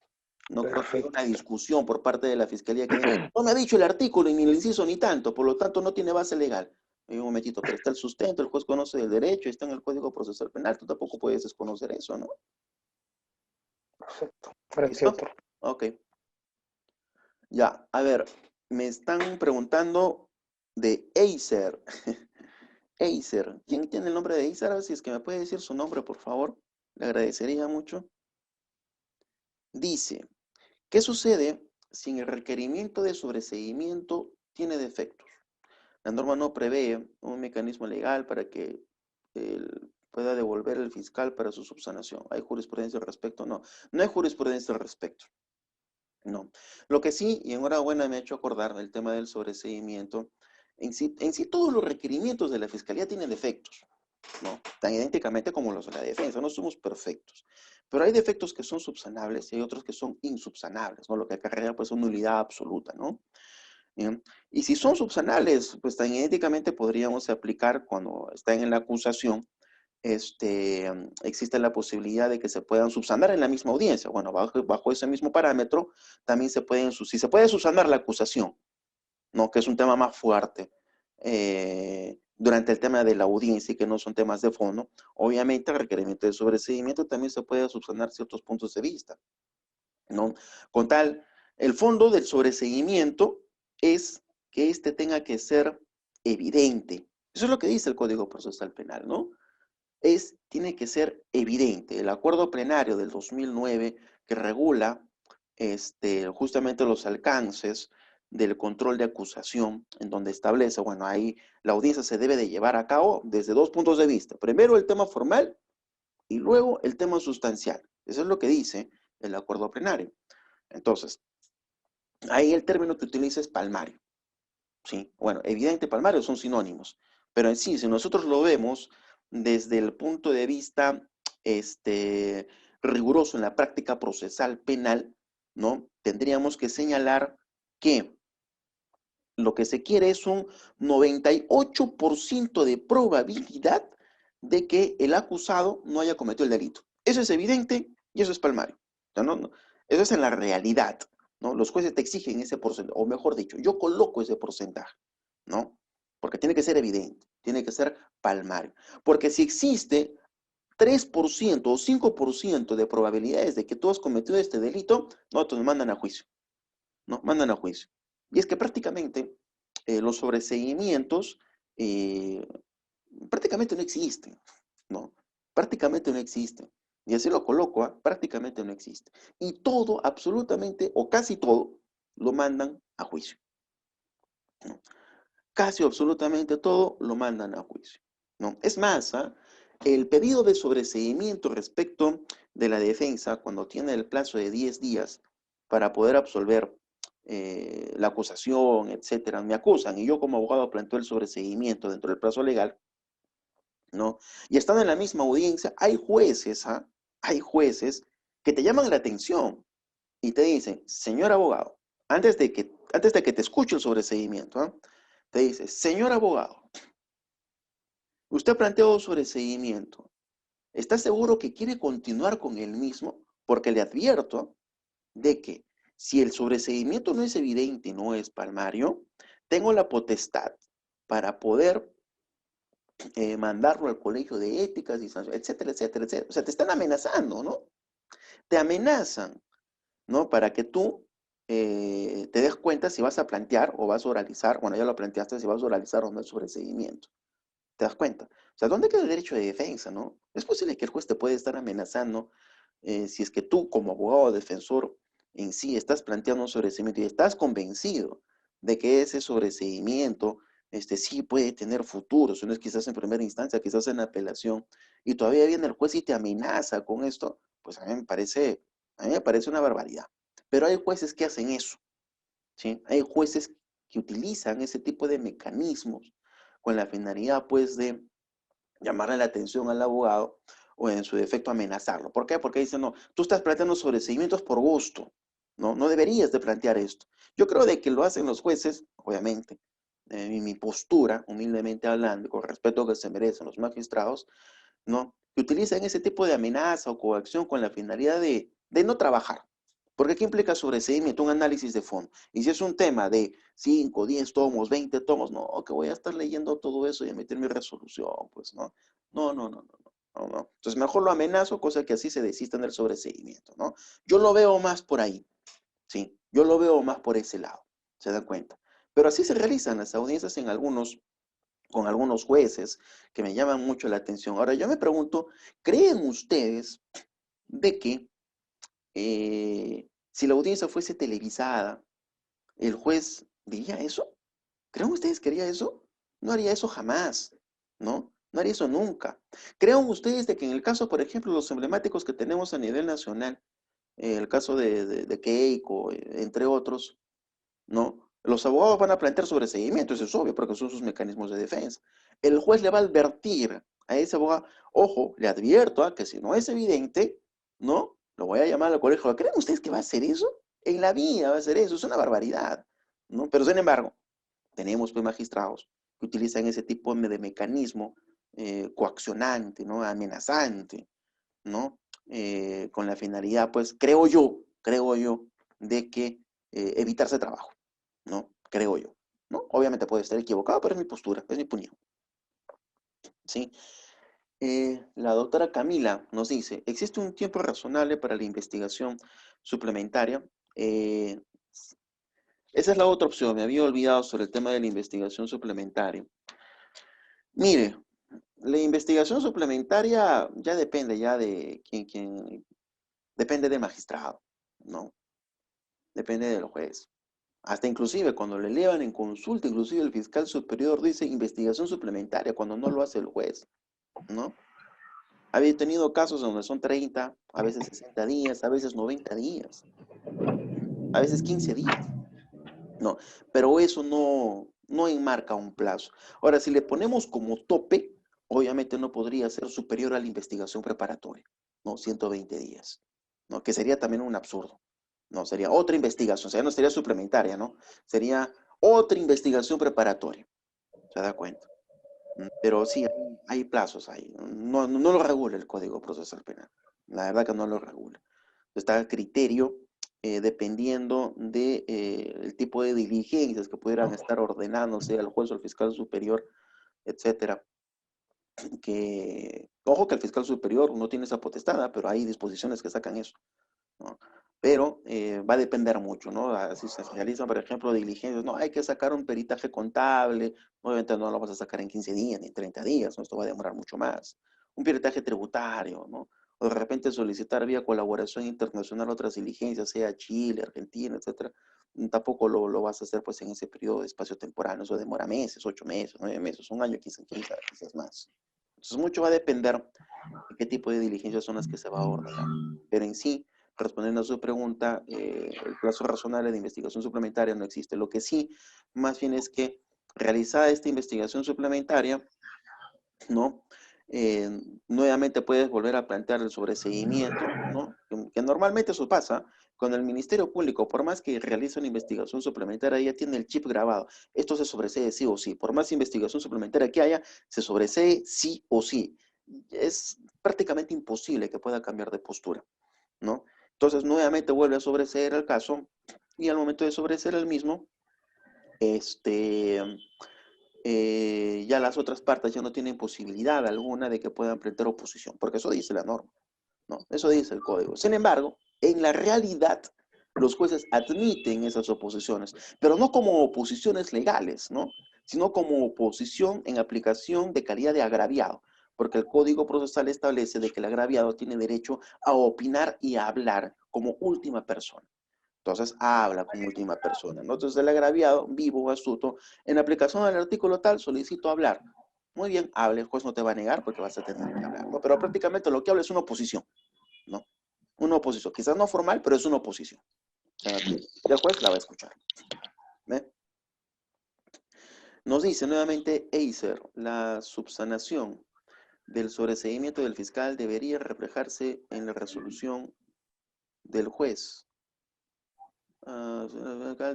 No creo que haya perfecto. una discusión por parte de la fiscalía que diga, no me ha dicho el artículo y ni el inciso ni tanto, por lo tanto no tiene base legal. Oye, un momentito, pero está el sustento, el juez conoce del derecho, está en el Código Procesal Penal, tú tampoco puedes desconocer eso, ¿no? Perfecto. Gracias, ¿Listo? doctor. Ok. Ya, a ver, me están preguntando de Acer. Acer, ¿quién tiene el nombre de Acer? A ver si es que me puede decir su nombre, por favor. Le agradecería mucho. Dice, ¿qué sucede si el requerimiento de sobreseimiento tiene defectos? La norma no prevé un mecanismo legal para que pueda devolver el fiscal para su subsanación. ¿Hay jurisprudencia al respecto? No, no hay jurisprudencia al respecto. No. Lo que sí, y enhorabuena me ha hecho acordar el tema del sobreseimiento, en sí todos los requerimientos de la fiscalía tienen defectos, ¿no? Tan idénticamente como los de la defensa, no somos perfectos. Pero hay defectos que son subsanables y hay otros que son insubsanables, ¿no? Lo que acarrea pues una nulidad absoluta, ¿no? Bien. Y si son subsanables, pues tan idénticamente podríamos aplicar cuando están en la acusación, existe la posibilidad de que se puedan subsanar en la misma audiencia. Bueno, bajo ese mismo parámetro, también si se puede subsanar la acusación, ¿no? Que es un tema más fuerte durante el tema de la audiencia y que no son temas de fondo, obviamente el requerimiento de sobreseimiento también se puede subsanar ciertos puntos de vista, ¿no? Con tal, el fondo del sobreseimiento es que este tenga que ser evidente. Eso es lo que dice el Código Procesal Penal, ¿no? Tiene que ser evidente. El acuerdo plenario del 2009 que regula justamente los alcances del control de acusación, en donde establece, bueno, ahí la audiencia se debe de llevar a cabo desde dos puntos de vista. Primero el tema formal y luego el tema sustancial. Eso es lo que dice el acuerdo plenario. Entonces, ahí el término que utiliza es palmario. ¿Sí? Bueno, evidente, palmario son sinónimos, pero en sí, si nosotros lo vemos desde el punto de vista riguroso en la práctica procesal penal, ¿no? Tendríamos que señalar que lo que se quiere es un 98% de probabilidad de que el acusado no haya cometido el delito. Eso es evidente y eso es palmario. Eso es en la realidad, ¿no? Los jueces te exigen ese porcentaje, o mejor dicho, yo coloco ese porcentaje, ¿no? Porque tiene que ser evidente, tiene que ser palmario. Porque si existe 3% o 5% de probabilidades de que tú has cometido este delito, no, te mandan a juicio, ¿no? Mandan a juicio. Y es que prácticamente los sobreseguimientos prácticamente no existen, ¿no? Prácticamente no existen. Y así lo coloco, ¿eh? Prácticamente no existe. Y todo, absolutamente, o casi todo, lo mandan a juicio, ¿no? Casi absolutamente todo lo mandan a juicio, ¿no? Es más, ¿eh? El pedido de sobreseguimiento respecto de la defensa, cuando tiene el plazo de 10 días para poder absolver la acusación, etcétera, me acusan y yo como abogado planteo el sobreseguimiento dentro del plazo legal, ¿no? Y estando en la misma audiencia, hay jueces, ¿ah? Hay jueces que te llaman la atención y te dicen, señor abogado, antes de que te escuche el sobreseguimiento, ¿ah? Te dice, señor abogado, usted planteó sobreseguimiento, ¿está seguro que quiere continuar con el mismo? Porque le advierto de que si el sobreseguimiento no es evidente y no es palmario, tengo la potestad para poder mandarlo al colegio de éticas y sanciones, etcétera, etcétera, etcétera. O sea, te están amenazando, ¿no? Te amenazan, ¿no? Para que tú te des cuenta si vas a plantear o vas a oralizar, bueno, ya lo planteaste, si vas a oralizar o no el sobreseguimiento. ¿Te das cuenta? O sea, ¿dónde queda el derecho de defensa, no? Es posible que el juez te puede estar amenazando si es que tú, como abogado defensor en sí, estás planteando un sobreseimiento y estás convencido de que ese sobreseimiento sí puede tener futuro, si no es quizás en primera instancia, quizás en apelación, y todavía viene el juez y te amenaza con esto, pues a mí me parece una barbaridad. Pero hay jueces que hacen eso, ¿sí? Hay jueces que utilizan ese tipo de mecanismos con la finalidad, pues, de llamarle la atención al abogado o en su defecto amenazarlo. ¿Por qué? Porque dicen, no, tú estás planteando sobreseimientos por gusto, ¿no? No deberías de plantear esto. Yo creo de que lo hacen los jueces, obviamente, en mi postura, humildemente hablando, con respeto que se merecen los magistrados, ¿no? Que utilizan ese tipo de amenaza o coacción con la finalidad de no trabajar. Porque ¿qué implica sobreseimiento? Un análisis de fondo. Y si es un tema de 5, 10 tomos, 20 tomos, no, que voy a estar leyendo todo eso y emitir mi resolución, pues no. No, no, no, no, no, no. Entonces mejor lo amenazo, cosa que así se desista en el sobreseimiento, ¿no? Yo lo veo más por ahí, ¿sí? Yo lo veo más por ese lado, ¿se dan cuenta? Pero así se realizan las audiencias con algunos jueces que me llaman mucho la atención. Ahora yo me pregunto, ¿creen ustedes de que si la audiencia fuese televisada, el juez diría eso? ¿Creen ustedes que haría eso? No haría eso jamás, ¿no? No haría eso nunca. ¿Creen ustedes de que en el caso, por ejemplo, los emblemáticos que tenemos a nivel nacional, el caso de Keiko, entre otros, ¿no? Los abogados van a plantear sobreseguimiento, eso es obvio, porque son sus mecanismos de defensa. El juez le va a advertir a ese abogado, ojo, le advierto que si no es evidente, ¿no? Lo voy a llamar al colegio. ¿Creen ustedes que va a hacer eso? En la vida va a hacer eso, es una barbaridad, ¿no? Pero sin embargo, tenemos pues magistrados que utilizan ese tipo de mecanismo coaccionante, ¿no? Amenazante, ¿no? Con la finalidad, pues, creo yo, de que evitarse trabajo, ¿no? Creo yo, ¿no? Obviamente puede estar equivocado, pero es mi postura, es mi opinión, ¿sí? La doctora Camila nos dice, ¿existe un tiempo razonable para la investigación suplementaria? Eh, Esa es la otra opción, me había olvidado sobre el tema de la investigación suplementaria. Mire, la investigación suplementaria ya depende ya de depende del magistrado, ¿no? Depende del juez. Hasta inclusive cuando le elevan en consulta, inclusive el fiscal superior dice investigación suplementaria cuando no lo hace el juez, ¿no? Había tenido casos donde son 30, a veces 60 días, a veces 90 días, a veces 15 días, ¿no? Pero eso no enmarca un plazo. Ahora, si le ponemos como tope, obviamente no podría ser superior a la investigación preparatoria, ¿no? 120 días, ¿no? Que sería también un absurdo. No, sería otra investigación, o sea, no sería suplementaria, ¿no? Sería otra investigación preparatoria, ¿se da cuenta? Pero sí, hay plazos ahí. No lo regula el Código Procesal Penal. La verdad que no lo regula. Está a criterio dependiendo de, el tipo de diligencias que pudieran estar ordenándose al juez o al fiscal superior, etcétera. Que, ojo que el fiscal superior no tiene esa potestad, ¿ah? Pero hay disposiciones que sacan eso, ¿no? Pero va a depender mucho, ¿no? Si se realizan, por ejemplo, diligencias, no, hay que sacar un peritaje contable, obviamente no lo vas a sacar en 15 días ni 30 días, ¿no? Esto va a demorar mucho más. Un peritaje tributario, ¿no? O de repente solicitar vía colaboración internacional otras diligencias, sea Chile, Argentina, etcétera, tampoco lo vas a hacer pues en ese periodo de espacio temporal, ¿no? Eso demora meses, 8 meses, 9 meses, un año, quizás más. Entonces mucho va a depender de qué tipo de diligencias son las que se va a ordenar. Pero en sí, respondiendo a su pregunta, el plazo razonable de investigación suplementaria no existe. Lo que sí, más bien es que realizada esta investigación suplementaria, ¿no? Nuevamente puedes volver a plantear el sobreseguimiento, ¿no? Que normalmente eso pasa con el Ministerio Público, por más que realice una investigación suplementaria, ya tiene el chip grabado. Esto se sobresee sí o sí. Por más investigación suplementaria que haya, se sobresee sí o sí. Es prácticamente imposible que pueda cambiar de postura, ¿no? Entonces, nuevamente vuelve a sobreseer el caso y al momento de sobreseer el mismo, este, ya las otras partes ya no tienen posibilidad alguna de que puedan plantear oposición, porque eso dice la norma, ¿no? Eso dice el código. Sin embargo, en la realidad, los jueces admiten esas oposiciones, pero no como oposiciones legales, ¿no? Sino como oposición en aplicación de calidad de agraviado, porque el Código Procesal establece de que el agraviado tiene derecho a opinar y a hablar como última persona. Entonces habla como última persona, ¿no? Entonces el agraviado, vivo o astuto, en aplicación al artículo tal, solicito hablar. Muy bien, hable, el juez no te va a negar porque vas a tener que hablar, ¿no? Pero prácticamente lo que habla es una oposición, ¿no? Una oposición, quizás no formal, pero es una oposición. Y el juez la va a escuchar. ¿Ve? Nos dice nuevamente Eiser, la subsanación del sobreseimiento del fiscal debería reflejarse en la resolución del juez.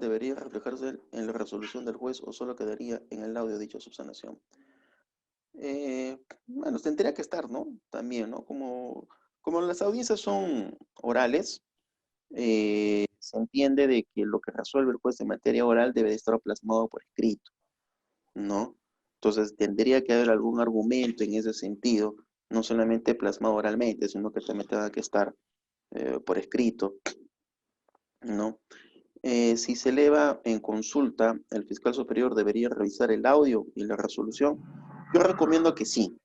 Debería reflejarse en la resolución del juez o solo quedaría en el audio de dicha subsanación. Bueno, tendría que estar, ¿no? También, ¿no? Como las audiencias son orales, se entiende de que lo que resuelve el juez en materia oral debe de estar plasmado por escrito, ¿no? Entonces tendría que haber algún argumento en ese sentido, no solamente plasmado oralmente, sino que también tenga que estar por escrito, ¿no? Si se eleva en consulta, el fiscal superior debería revisar el audio y la resolución. Yo recomiendo que sí,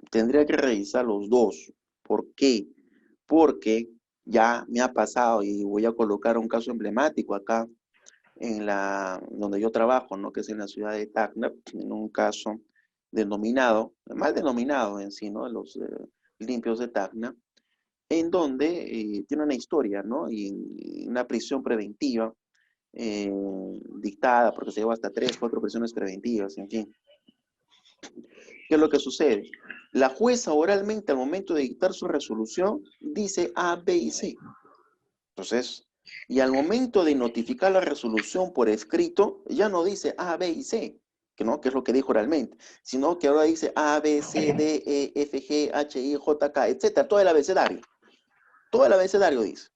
tendría que revisar los dos. ¿Por qué? Porque ya me ha pasado y voy a colocar un caso emblemático acá donde yo trabajo, ¿no? Que es en la ciudad de Tacna, en un caso denominado, mal denominado en sí, ¿no? Los limpios de Tacna, en donde tiene una historia, ¿no? Y una prisión preventiva dictada, porque se lleva hasta 3, 4 prisiones preventivas, en fin. ¿Qué es lo que sucede? La jueza oralmente al momento de dictar su resolución dice A, B y C. Entonces, y al momento de notificar la resolución por escrito, ya no dice A, B y C, que es lo que dijo oralmente, sino que ahora dice A, B, C, D, E, F, G, H, I, J, K, etcétera, todo el abecedario. Todo el abecedario dice.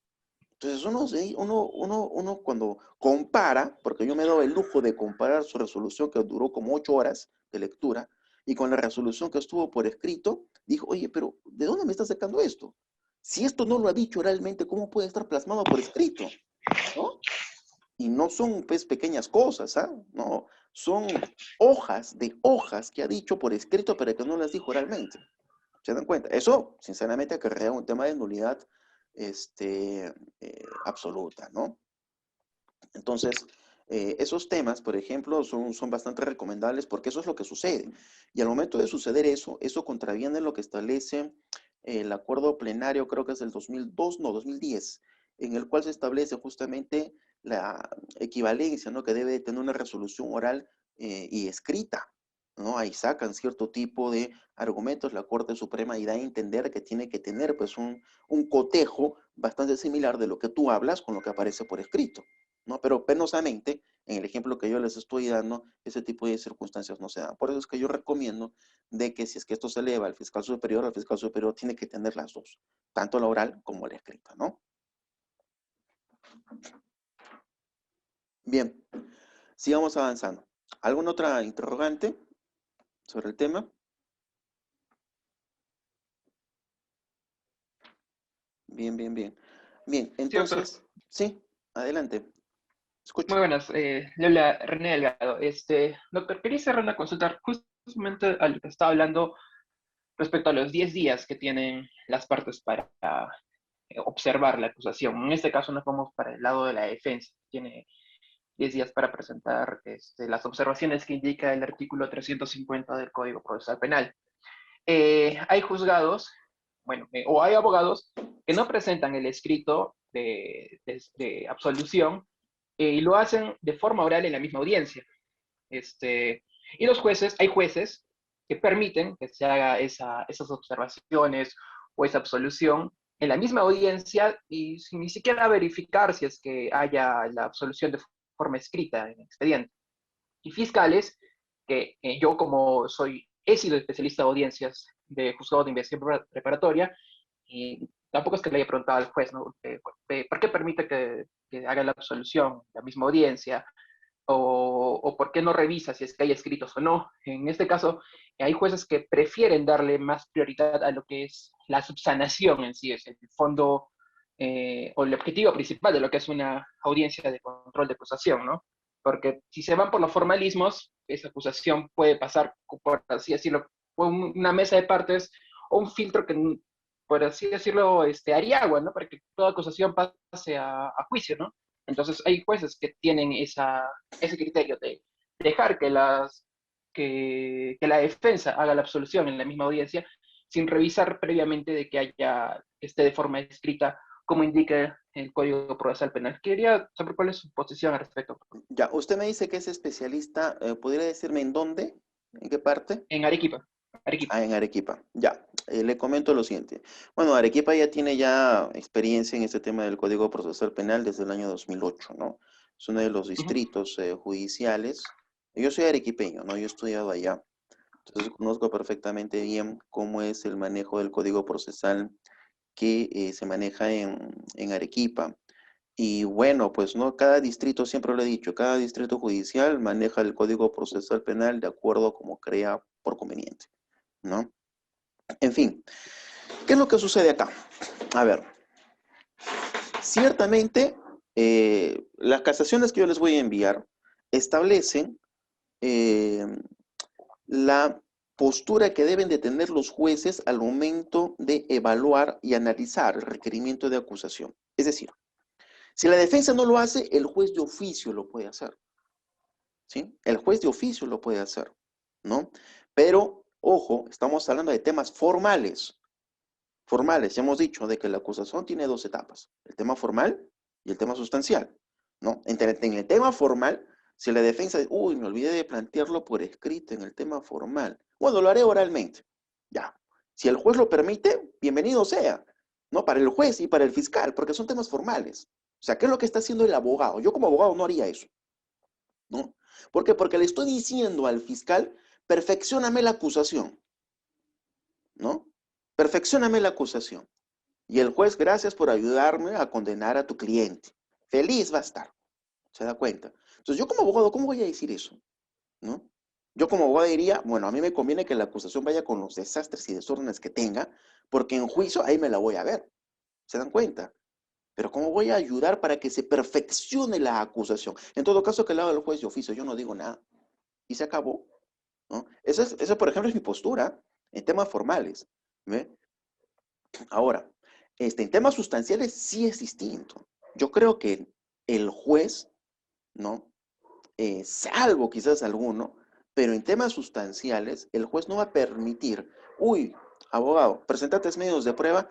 Entonces uno cuando compara, porque yo me doy el lujo de comparar su resolución que duró como 8 horas de lectura, y con la resolución que estuvo por escrito, dijo, oye, pero ¿de dónde me está sacando esto? Si esto no lo ha dicho oralmente, ¿cómo puede estar plasmado por escrito? ¿No? Y no son pues pequeñas cosas, ¿ah? No, son hojas de hojas que ha dicho por escrito, pero que no las dijo oralmente. ¿Se dan cuenta? Eso, sinceramente, acarrea un tema de nulidad absoluta, ¿no? Entonces, esos temas, por ejemplo, son bastante recomendables porque eso es lo que sucede. Y al momento de suceder eso contraviene lo que establece el acuerdo plenario, creo que es del 2002, no, 2010, en el cual se establece justamente la equivalencia, ¿no? Que debe tener una resolución oral y escrita, ¿no? Ahí sacan cierto tipo de argumentos la Corte Suprema y da a entender que tiene que tener pues un cotejo bastante similar de lo que tú hablas con lo que aparece por escrito, ¿no? Pero penosamente, en el ejemplo que yo les estoy dando, ese tipo de circunstancias no se dan. Por eso es que yo recomiendo de que si es que esto se eleva al fiscal superior, el fiscal superior tiene que tener las dos, tanto la oral como la escrita, ¿no? Bien, sigamos avanzando. ¿Alguna otra interrogante sobre el tema? Bien, bien, bien. Bien, Sí, doctor. entonces, sí, adelante. Escucho. Muy buenas. Le habla René Delgado. Doctor, quería cerrar una consulta justamente a lo que estaba hablando respecto a los 10 días que tienen las partes para observar la acusación. En este caso nos vamos para el lado de la defensa. Tiene 10 días para presentar las observaciones que indica el artículo 350 del Código Procesal Penal. Hay juzgados, bueno, o hay abogados que no presentan el escrito de absolución y lo hacen de forma oral en la misma audiencia. Y los jueces, hay jueces que permiten que se haga esas observaciones o esa absolución en la misma audiencia y sin ni siquiera verificar si es que haya la absolución de forma escrita en el expediente. Y fiscales, que yo como he sido especialista de audiencias de juzgado de investigación preparatoria, y tampoco es que le haya preguntado al juez, ¿no? ¿Por qué permite que haga la absolución en la misma audiencia? O por qué no revisa si es que hay escritos o no. En este caso, hay jueces que prefieren darle más prioridad a lo que es la subsanación en sí, es el fondo o el objetivo principal de lo que es una audiencia de control de acusación, ¿no? Porque si se van por los formalismos, esa acusación puede pasar, por así decirlo, por una mesa de partes o un filtro que, por así decirlo, haría agua, ¿no? Para que toda acusación pase a juicio, ¿no? Entonces hay jueces que tienen ese criterio de dejar que la defensa haga la absolución en la misma audiencia sin revisar previamente de que esté de forma escrita como indica el Código Procesal Penal. Quería saber cuál es su posición al respecto. Ya, usted me dice que es especialista, ¿podría decirme en dónde? ¿En qué parte? En Arequipa. Arequipa. Ah, en Arequipa. Ya, le comento lo siguiente. Bueno, Arequipa ya tiene ya experiencia en este tema del Código Procesal Penal desde el año 2008, ¿no? Es uno de los distritos judiciales. Yo soy arequipeño, ¿no? Yo he estudiado allá. Entonces conozco perfectamente bien cómo es el manejo del Código Procesal que se maneja en Arequipa. Y bueno, pues no, cada distrito, siempre lo he dicho, cada distrito judicial maneja el Código Procesal Penal de acuerdo a como crea por conveniente, ¿no? En fin, ¿qué es lo que sucede acá? A ver, ciertamente las casaciones que yo les voy a enviar establecen la postura que deben de tener los jueces al momento de evaluar y analizar el requerimiento de acusación. Es decir, si la defensa no lo hace, el juez de oficio lo puede hacer. ¿Sí? El juez de oficio lo puede hacer, ¿no? Pero, ojo, estamos hablando de temas formales. Formales, ya hemos dicho de que la acusación tiene dos etapas, el tema formal y el tema sustancial, ¿no? En el tema formal, si la defensa dice, uy, me olvidé de plantearlo por escrito en el tema formal, bueno, lo haré oralmente, ya. Si el juez lo permite, bienvenido sea, ¿no? Para el juez y para el fiscal, porque son temas formales. O sea, ¿qué es lo que está haciendo el abogado? Yo como abogado no haría eso, ¿no? ¿Por qué? Porque le estoy diciendo al fiscal, perfeccióname la acusación, ¿no? Perfeccióname la acusación. Y el juez, gracias por ayudarme a condenar a tu cliente. Feliz va a estar. ¿Se da cuenta? Entonces, yo como abogado, ¿cómo voy a decir eso? ¿No? Yo como abogado diría, bueno, a mí me conviene que la acusación vaya con los desastres y desórdenes que tenga, porque en juicio ahí me la voy a ver. ¿Se dan cuenta? Pero ¿cómo voy a ayudar para que se perfeccione la acusación? En todo caso, que le haga el juez de oficio, yo no digo nada. Y se acabó, ¿no? Esa, por ejemplo, es mi postura en temas formales. ¿Ve? Ahora, en temas sustanciales sí es distinto. Yo creo que el juez, ¿no? Salvo quizás alguno, pero en temas sustanciales, el juez no va a permitir, uy, abogado, presentate medios de prueba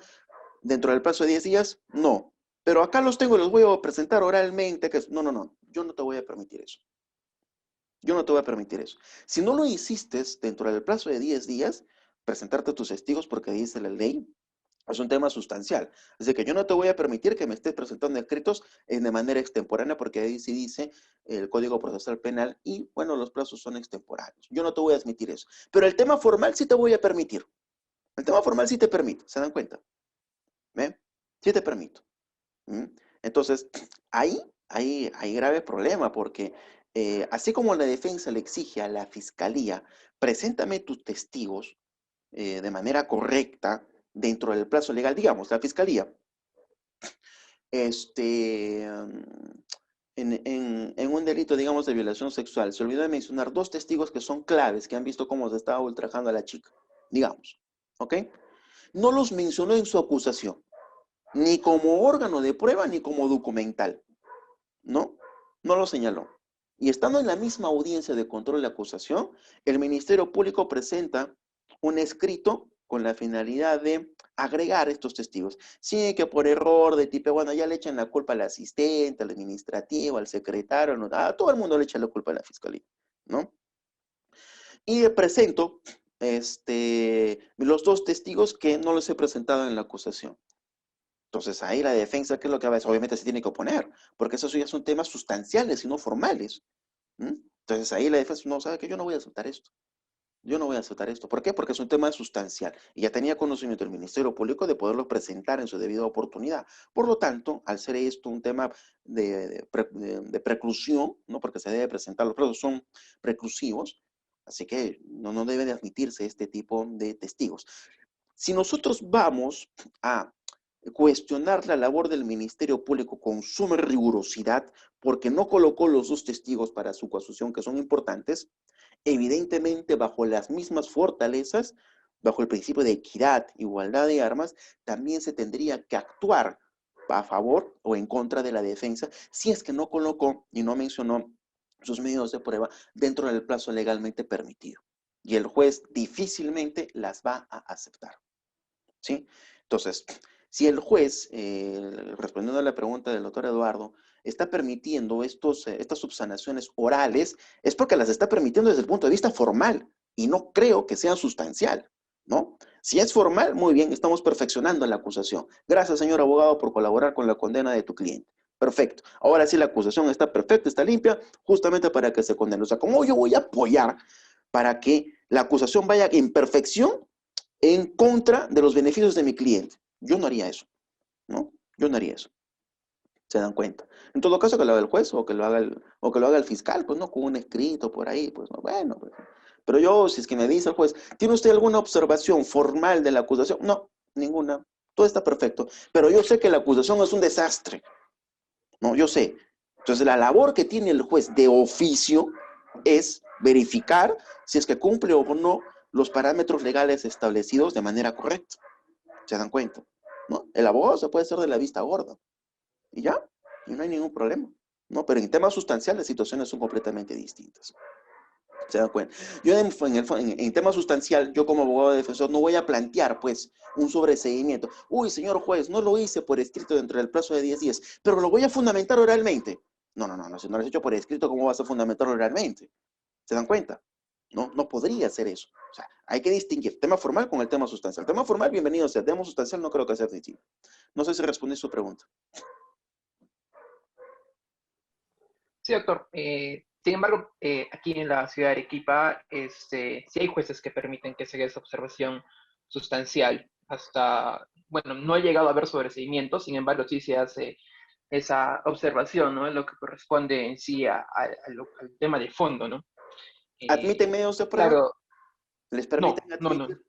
dentro del plazo de 10 días, no. Pero acá los tengo y los voy a presentar oralmente, no, yo no te voy a permitir eso. Yo no te voy a permitir eso. Si no lo hiciste dentro del plazo de 10 días, presentarte tus testigos porque dice la ley, es un tema sustancial. Así que yo no te voy a permitir que me estés presentando escritos de manera extemporánea porque ahí sí dice el Código Procesal Penal y, bueno, los plazos son extemporáneos. Yo no te voy a admitir eso. Pero el tema formal sí te voy a permitir. El tema formal sí te permito. ¿Se dan cuenta? ¿Ve? Sí te permito. ¿Mm? Entonces, hay grave problema porque así como la defensa le exige a la fiscalía, preséntame tus testigos de manera correcta dentro del plazo legal, digamos, la fiscalía, en un delito, digamos, de violación sexual, se olvidó de mencionar dos testigos que son claves, que han visto cómo se estaba ultrajando a la chica, digamos, ¿ok? No los mencionó en su acusación, ni como órgano de prueba, ni como documental, ¿no? No lo señaló. Y estando en la misma audiencia de control de acusación, el Ministerio Público presenta un escrito con la finalidad de agregar estos testigos. Sí, que por error de tipo, bueno, ya le echan la culpa al asistente, al administrativo, al secretario, ¿no? A todo el mundo le echa la culpa a la fiscalía, ¿no? Y presento los dos testigos que no los he presentado en la acusación. Entonces ahí la defensa, ¿qué es lo que va a hacer? Obviamente se tiene que oponer, porque esos ya son temas sustanciales y no formales. Entonces ahí la defensa no sabe que yo no voy a aceptar esto. Yo no voy a aceptar esto. ¿Por qué? Porque es un tema sustancial. Y ya tenía conocimiento del Ministerio Público de poderlo presentar en su debida oportunidad. Por lo tanto, al ser esto un tema de preclusión, ¿no? Porque se debe presentar, los plazos son preclusivos, así que no debe de admitirse este tipo de testigos. Si nosotros vamos a cuestionar la labor del Ministerio Público con suma rigurosidad, porque no colocó los dos testigos para su acusación, que son importantes, evidentemente bajo las mismas fortalezas, bajo el principio de equidad, igualdad de armas, también se tendría que actuar a favor o en contra de la defensa, si es que no colocó y no mencionó sus medios de prueba dentro del plazo legalmente permitido. Y el juez difícilmente las va a aceptar. ¿Sí? Entonces, si el juez, respondiendo a la pregunta del doctor Eduardo, está permitiendo estas subsanaciones orales, es porque las está permitiendo desde el punto de vista formal y no creo que sea sustancial, ¿no? Si es formal, muy bien, estamos perfeccionando la acusación. Gracias, señor abogado, por colaborar con la condena de tu cliente. Perfecto. Ahora sí la acusación está perfecta, está limpia, justamente para que se condene. O sea, ¿cómo yo voy a apoyar para que la acusación vaya en perfección en contra de los beneficios de mi cliente? Yo no haría eso, ¿no? Yo no haría eso. ¿Se dan cuenta? En todo caso, que lo haga el juez o que lo haga el fiscal, pues no, con un escrito por ahí, pues no, bueno. Pues. Pero yo, si es que me dice el juez, ¿tiene usted alguna observación formal de la acusación? No, ninguna. Todo está perfecto. Pero yo sé que la acusación es un desastre. No, yo sé. Entonces, la labor que tiene el juez de oficio es verificar si es que cumple o no los parámetros legales establecidos de manera correcta. ¿Se dan cuenta? ¿No? El abogado se puede hacer de la vista gorda. Y ya, y no hay ningún problema. ¿No? Pero en temas sustanciales las situaciones son completamente distintas. ¿Se dan cuenta? Yo en tema sustancial, yo como abogado defensor no voy a plantear, pues, un sobreseguimiento. Uy, señor juez, no lo hice por escrito dentro del plazo de 10 días, pero lo voy a fundamentar oralmente. No, si no lo has hecho por escrito, ¿cómo vas a fundamentarlo oralmente? ¿Se dan cuenta? No podría hacer eso. O sea, hay que distinguir tema formal con el tema sustancial. Tema formal, bienvenido sea. Tema sustancial, no creo que sea distinto. No sé si respondí su pregunta. Sí, doctor. Sin embargo, aquí en la ciudad de Arequipa, sí hay jueces que permiten que se haga esa observación sustancial. Hasta, bueno, no he llegado a ver sobreseimiento, sin embargo, sí se hace esa observación, ¿no? En lo que corresponde en sí al tema de fondo, ¿no? ¿Admiten medios de prueba? Claro, ¿Les no, permiten no, no, admitir?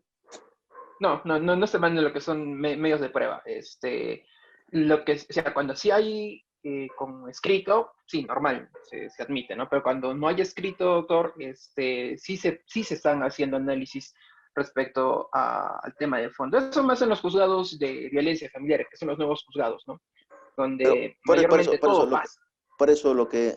no se van de lo que son medios de prueba. Lo que, o sea, cuando sí hay con escrito, sí, normal, se admite, ¿no? Pero cuando no hay escrito, doctor, sí se están haciendo análisis respecto al tema de fondo. Eso más en los juzgados de violencia familiar, que son los nuevos juzgados, ¿no? Pero Donde mayormente todo pasa. por eso lo que,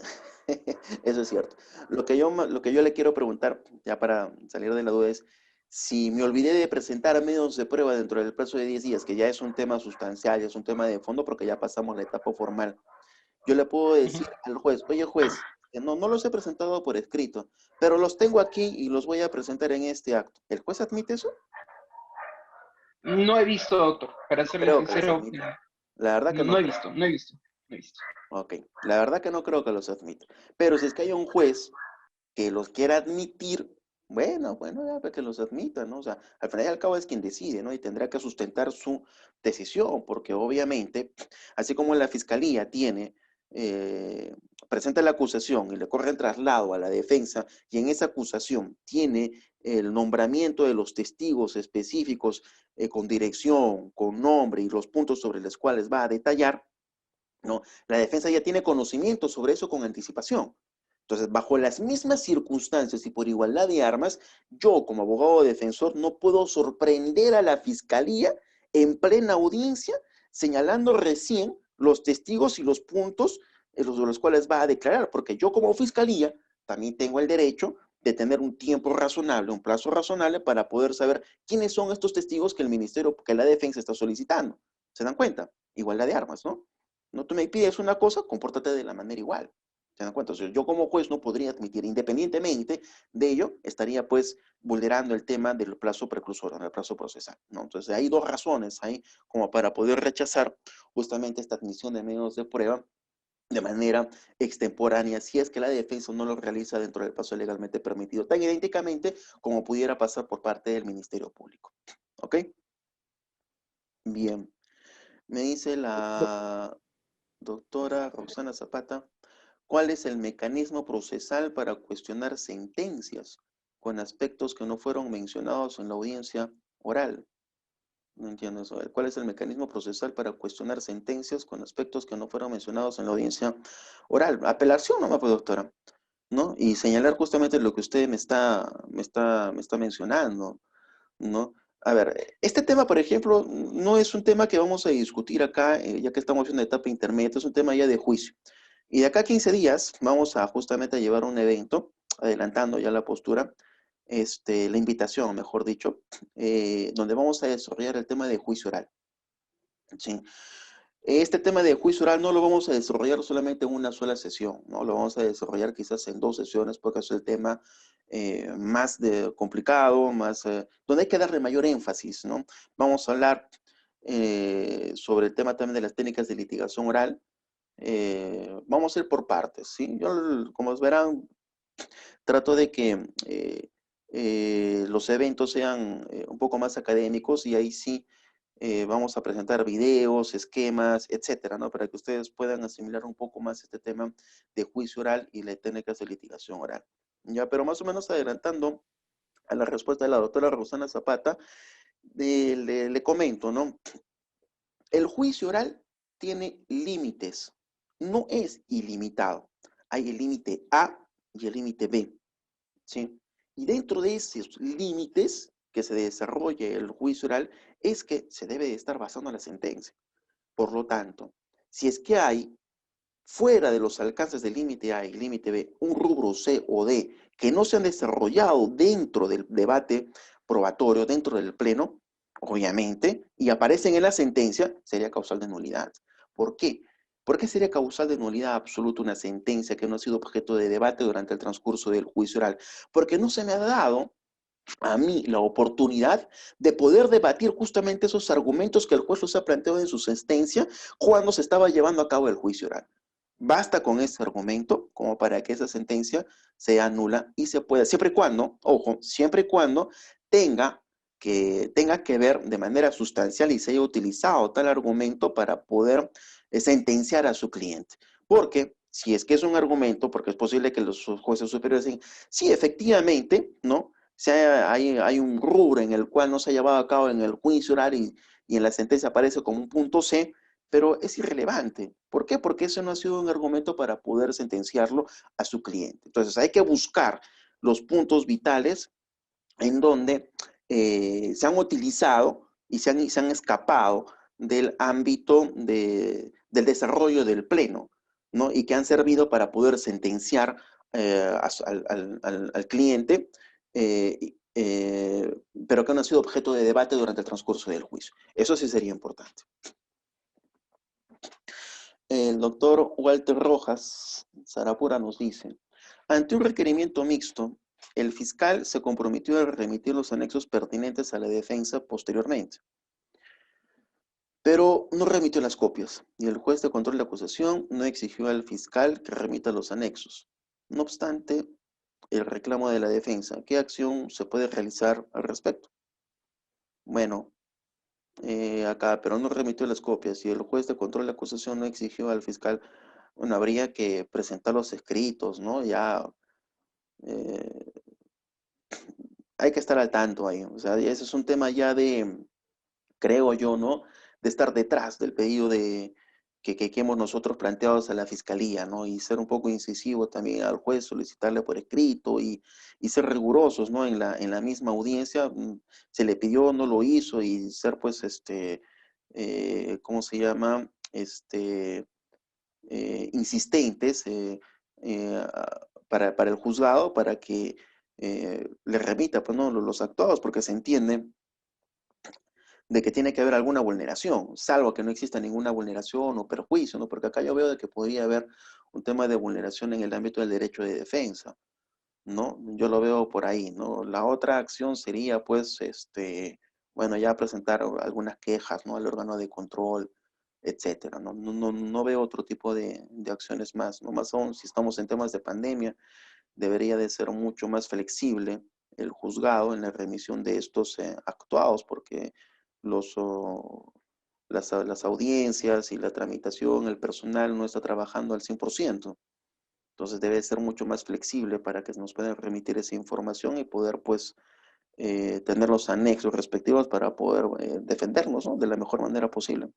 eso es cierto. Lo que yo le quiero preguntar, ya para salir de la duda, es si me olvidé de presentar medios de prueba dentro del plazo de 10 días, que ya es un tema sustancial, ya es un tema de fondo, porque ya pasamos la etapa formal. Yo le puedo Ujú. decir al juez, oye juez, No los he presentado por escrito, pero los tengo aquí y los voy a presentar en este acto. ¿El juez admite eso? No he visto, doctor, para No serle creo que los sincero, admita. La verdad que no no he creo. visto, no he visto, no he visto. Ok, la verdad que no creo que los admita. Pero si es que hay un juez que los quiera admitir, bueno, ya pues que los admita, ¿no? O sea, al final y al cabo es quien decide, ¿no? Y tendrá que sustentar su decisión, porque obviamente, así como la fiscalía tiene, presenta la acusación y le corre el traslado a la defensa, y en esa acusación tiene el nombramiento de los testigos específicos con dirección, con nombre y los puntos sobre los cuales va a detallar, ¿no? La defensa ya tiene conocimiento sobre eso con anticipación. Entonces, bajo las mismas circunstancias y por igualdad de armas, yo como abogado defensor no puedo sorprender a la fiscalía en plena audiencia señalando recién los testigos y los puntos los cuales va a declarar, porque yo como fiscalía también tengo el derecho de tener un tiempo razonable, un plazo razonable para poder saber quiénes son estos testigos que el ministerio, que la defensa está solicitando. ¿Se dan cuenta? Igualdad de armas, ¿no? No, tú me pides una cosa, compórtate de la manera igual. ¿Se dan cuenta? O sea, yo como juez no podría admitir, independientemente de ello, estaría pues vulnerando el tema del plazo preclusorio, del plazo procesal, ¿no? Entonces hay dos razones ahí como para poder rechazar justamente esta admisión de medios de prueba de manera extemporánea, si es que la defensa no lo realiza dentro del plazo legalmente permitido, tan idénticamente como pudiera pasar por parte del Ministerio Público. ¿Ok? Bien. Me dice la doctora Roxana Zapata, ¿cuál es el mecanismo procesal para cuestionar sentencias con aspectos que no fueron mencionados en la audiencia oral? No entiendo eso. ¿Cuál es el mecanismo procesal para cuestionar sentencias con aspectos que no fueron mencionados en la audiencia oral? Apelación nomás, pues, doctora, ¿no? Y señalar justamente lo que usted me está mencionando, ¿no? A ver, este tema, por ejemplo, no es un tema que vamos a discutir acá, ya que estamos en una etapa intermedia, es un tema ya de juicio. Y de acá a 15 días vamos a justamente a llevar un evento, adelantando ya la postura, la invitación, mejor dicho, donde vamos a desarrollar el tema de juicio oral. ¿Sí? Este tema de juicio oral no lo vamos a desarrollar solamente en una sola sesión, ¿no? Lo vamos a desarrollar quizás en 2 sesiones porque es el tema más complicado, donde hay que darle mayor énfasis, ¿no? Vamos a hablar sobre el tema también de las técnicas de litigación oral. Vamos a ir por partes, ¿sí? Yo, como verán, trato de que los eventos sean un poco más académicos y ahí sí vamos a presentar videos, esquemas, etcétera, ¿no? Para que ustedes puedan asimilar un poco más este tema de juicio oral y las técnicas de litigación oral. Ya, pero más o menos adelantando a la respuesta de la doctora Rosana Zapata, le comento, ¿no? El juicio oral tiene límites, no es ilimitado. Hay el límite A y el límite B, ¿sí? Y dentro de esos límites que se desarrolle el juicio oral es que se debe de estar basando en la sentencia. Por lo tanto, si es que hay fuera de los alcances del límite A y límite B un rubro C o D que no se han desarrollado dentro del debate probatorio, dentro del pleno, obviamente, y aparecen en la sentencia, sería causal de nulidad. ¿Por qué? ¿Por qué sería causal de nulidad absoluta una sentencia que no ha sido objeto de debate durante el transcurso del juicio oral? Porque no se me ha dado a mí la oportunidad de poder debatir justamente esos argumentos que el juez los ha planteado en su sentencia cuando se estaba llevando a cabo el juicio oral. Basta con ese argumento como para que esa sentencia sea nula y se pueda, siempre y cuando, ojo, siempre y cuando tenga que ver de manera sustancial y se haya utilizado tal argumento para poder sentenciar a su cliente. Porque si es que es un argumento, porque es posible que los jueces superiores digan, sí, efectivamente, ¿no? Si hay un rubro en el cual no se ha llevado a cabo en el juicio oral y en la sentencia aparece como un punto C, pero es irrelevante. ¿Por qué? Porque eso no ha sido un argumento para poder sentenciarlo a su cliente. Entonces hay que buscar los puntos vitales en donde se han utilizado y se han escapado del ámbito del desarrollo del pleno, ¿no? Y que han servido para poder sentenciar al cliente, pero que no han sido objeto de debate durante el transcurso del juicio. Eso sí sería importante. El doctor Walter Rojas Sarapura nos dice, ante un requerimiento mixto, el fiscal se comprometió a remitir los anexos pertinentes a la defensa posteriormente, pero no remitió las copias y el juez de control de acusación no exigió al fiscal que remita los anexos. No obstante, el reclamo de la defensa, ¿qué acción se puede realizar al respecto? Bueno, acá, pero no remitió las copias y el juez de control de acusación no exigió al fiscal, bueno, habría que presentar los escritos, ¿no? Ya eh, hay que estar al tanto ahí, o sea, ese es un tema ya de, creo yo, ¿no? De estar detrás del pedido de, que hemos nosotros planteados a la fiscalía, ¿no? Y ser un poco incisivo también al juez, solicitarle por escrito y ser rigurosos, ¿no? En la misma audiencia, se le pidió, no lo hizo y ser, pues, ¿cómo se llama? Insistentes para el juzgado, para que le remita, pues, ¿no? Los actuados, porque se entiende de que tiene que haber alguna vulneración, salvo que no exista ninguna vulneración o perjuicio, ¿no? Porque acá yo veo de que podría haber un tema de vulneración en el ámbito del derecho de defensa, ¿no? Yo lo veo por ahí, ¿no? La otra acción sería, pues, bueno, ya presentar algunas quejas, ¿no? Al órgano de control, etcétera, ¿no? No veo otro tipo de acciones más, ¿no? Más aún si estamos en temas de pandemia, debería de ser mucho más flexible el juzgado en la remisión de estos actuados, porque los, oh, las audiencias y la tramitación, el personal no está trabajando al 100%. Entonces debe ser mucho más flexible para que nos puedan remitir esa información y poder, pues, tener los anexos respectivos para poder defendernos, ¿no? De la mejor manera posible.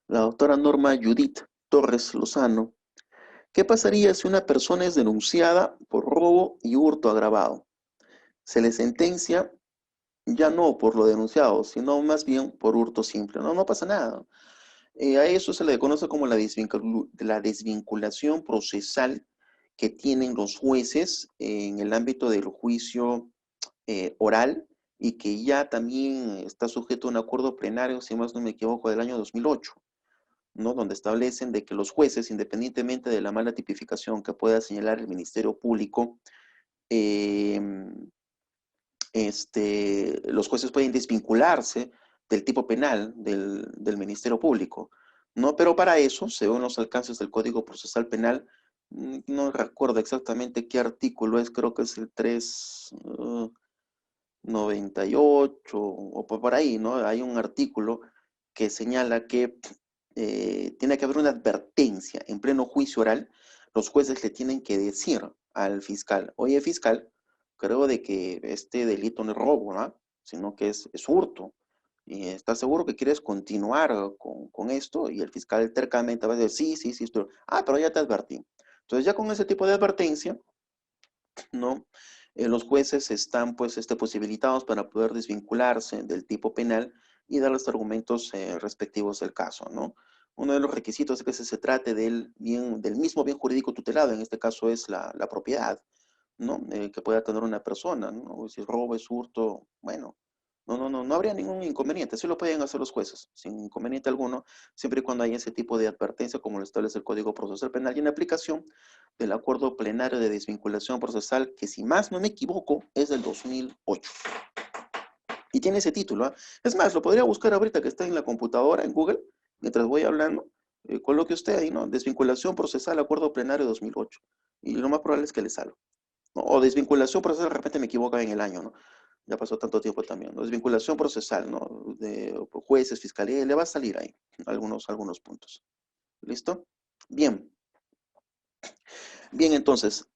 La doctora Norma Judith Torres Lozano. ¿Qué pasaría si una persona es denunciada por robo y hurto agravado? Se le sentencia ya no por lo denunciado, sino más bien por hurto simple. No, no pasa nada. A eso se le conoce como la desvinculación procesal que tienen los jueces en el ámbito del juicio oral y que ya también está sujeto a un acuerdo plenario, si más no me equivoco, del año 2008, ¿no? Donde establecen de que los jueces, independientemente de la mala tipificación que pueda señalar el Ministerio Público, eh, los jueces pueden desvincularse del tipo penal del Ministerio Público, ¿no? Pero para eso, según los alcances del Código Procesal Penal, no recuerdo exactamente qué artículo es, creo que es el 398 o por ahí, ¿no? Hay un artículo que señala que tiene que haber una advertencia en pleno juicio oral. Los jueces le tienen que decir al fiscal, oye fiscal, creo de que este delito no es robo, ¿no? Sino que es hurto. ¿Y estás seguro que quieres continuar con esto? Y el fiscal tercamente va a decir, sí, estoy. Ah, pero ya te advertí. Entonces ya con ese tipo de advertencia, ¿no? Los jueces están pues posibilitados para poder desvincularse del tipo penal y dar los argumentos respectivos del caso, ¿no? Uno de los requisitos es que se trate del mismo bien jurídico tutelado, en este caso es la propiedad, ¿no? Que pueda tener una persona, ¿no? Si es robo, es hurto, bueno, no habría ningún inconveniente, sí lo pueden hacer los jueces, sin inconveniente alguno, siempre y cuando haya ese tipo de advertencia, como lo establece el Código Procesal Penal, y en aplicación del Acuerdo Plenario de Desvinculación Procesal, que si más no me equivoco, es del 2008. Y tiene ese título, ¿eh? Es más, lo podría buscar ahorita que está en la computadora, en Google, mientras voy hablando, coloque usted ahí, ¿no? Desvinculación Procesal, Acuerdo Plenario 2008. Y lo más probable es que le salga, ¿no? O desvinculación procesal, de repente me equivoco en el año, ¿no? Ya pasó tanto tiempo también, ¿no? Desvinculación procesal, ¿no? De jueces, fiscalía, le va a salir ahí algunos puntos. ¿Listo? Bien. Bien, entonces,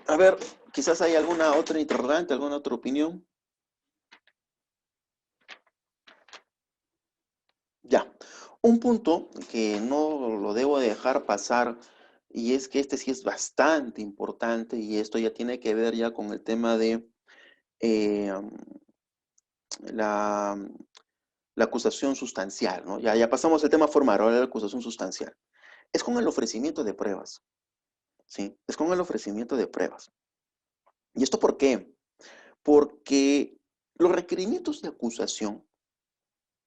a ver, quizás hay alguna otra interrogante, alguna otra opinión. Ya. Un punto que no lo debo dejar pasar, y es que este sí es bastante importante, y esto ya tiene que ver ya con el tema de la, la acusación sustancial, ¿no? Ya pasamos el tema formal, ahora la acusación sustancial. Es con el ofrecimiento de pruebas, ¿sí? Es con el ofrecimiento de pruebas. ¿Y esto por qué? Porque los requerimientos de acusación,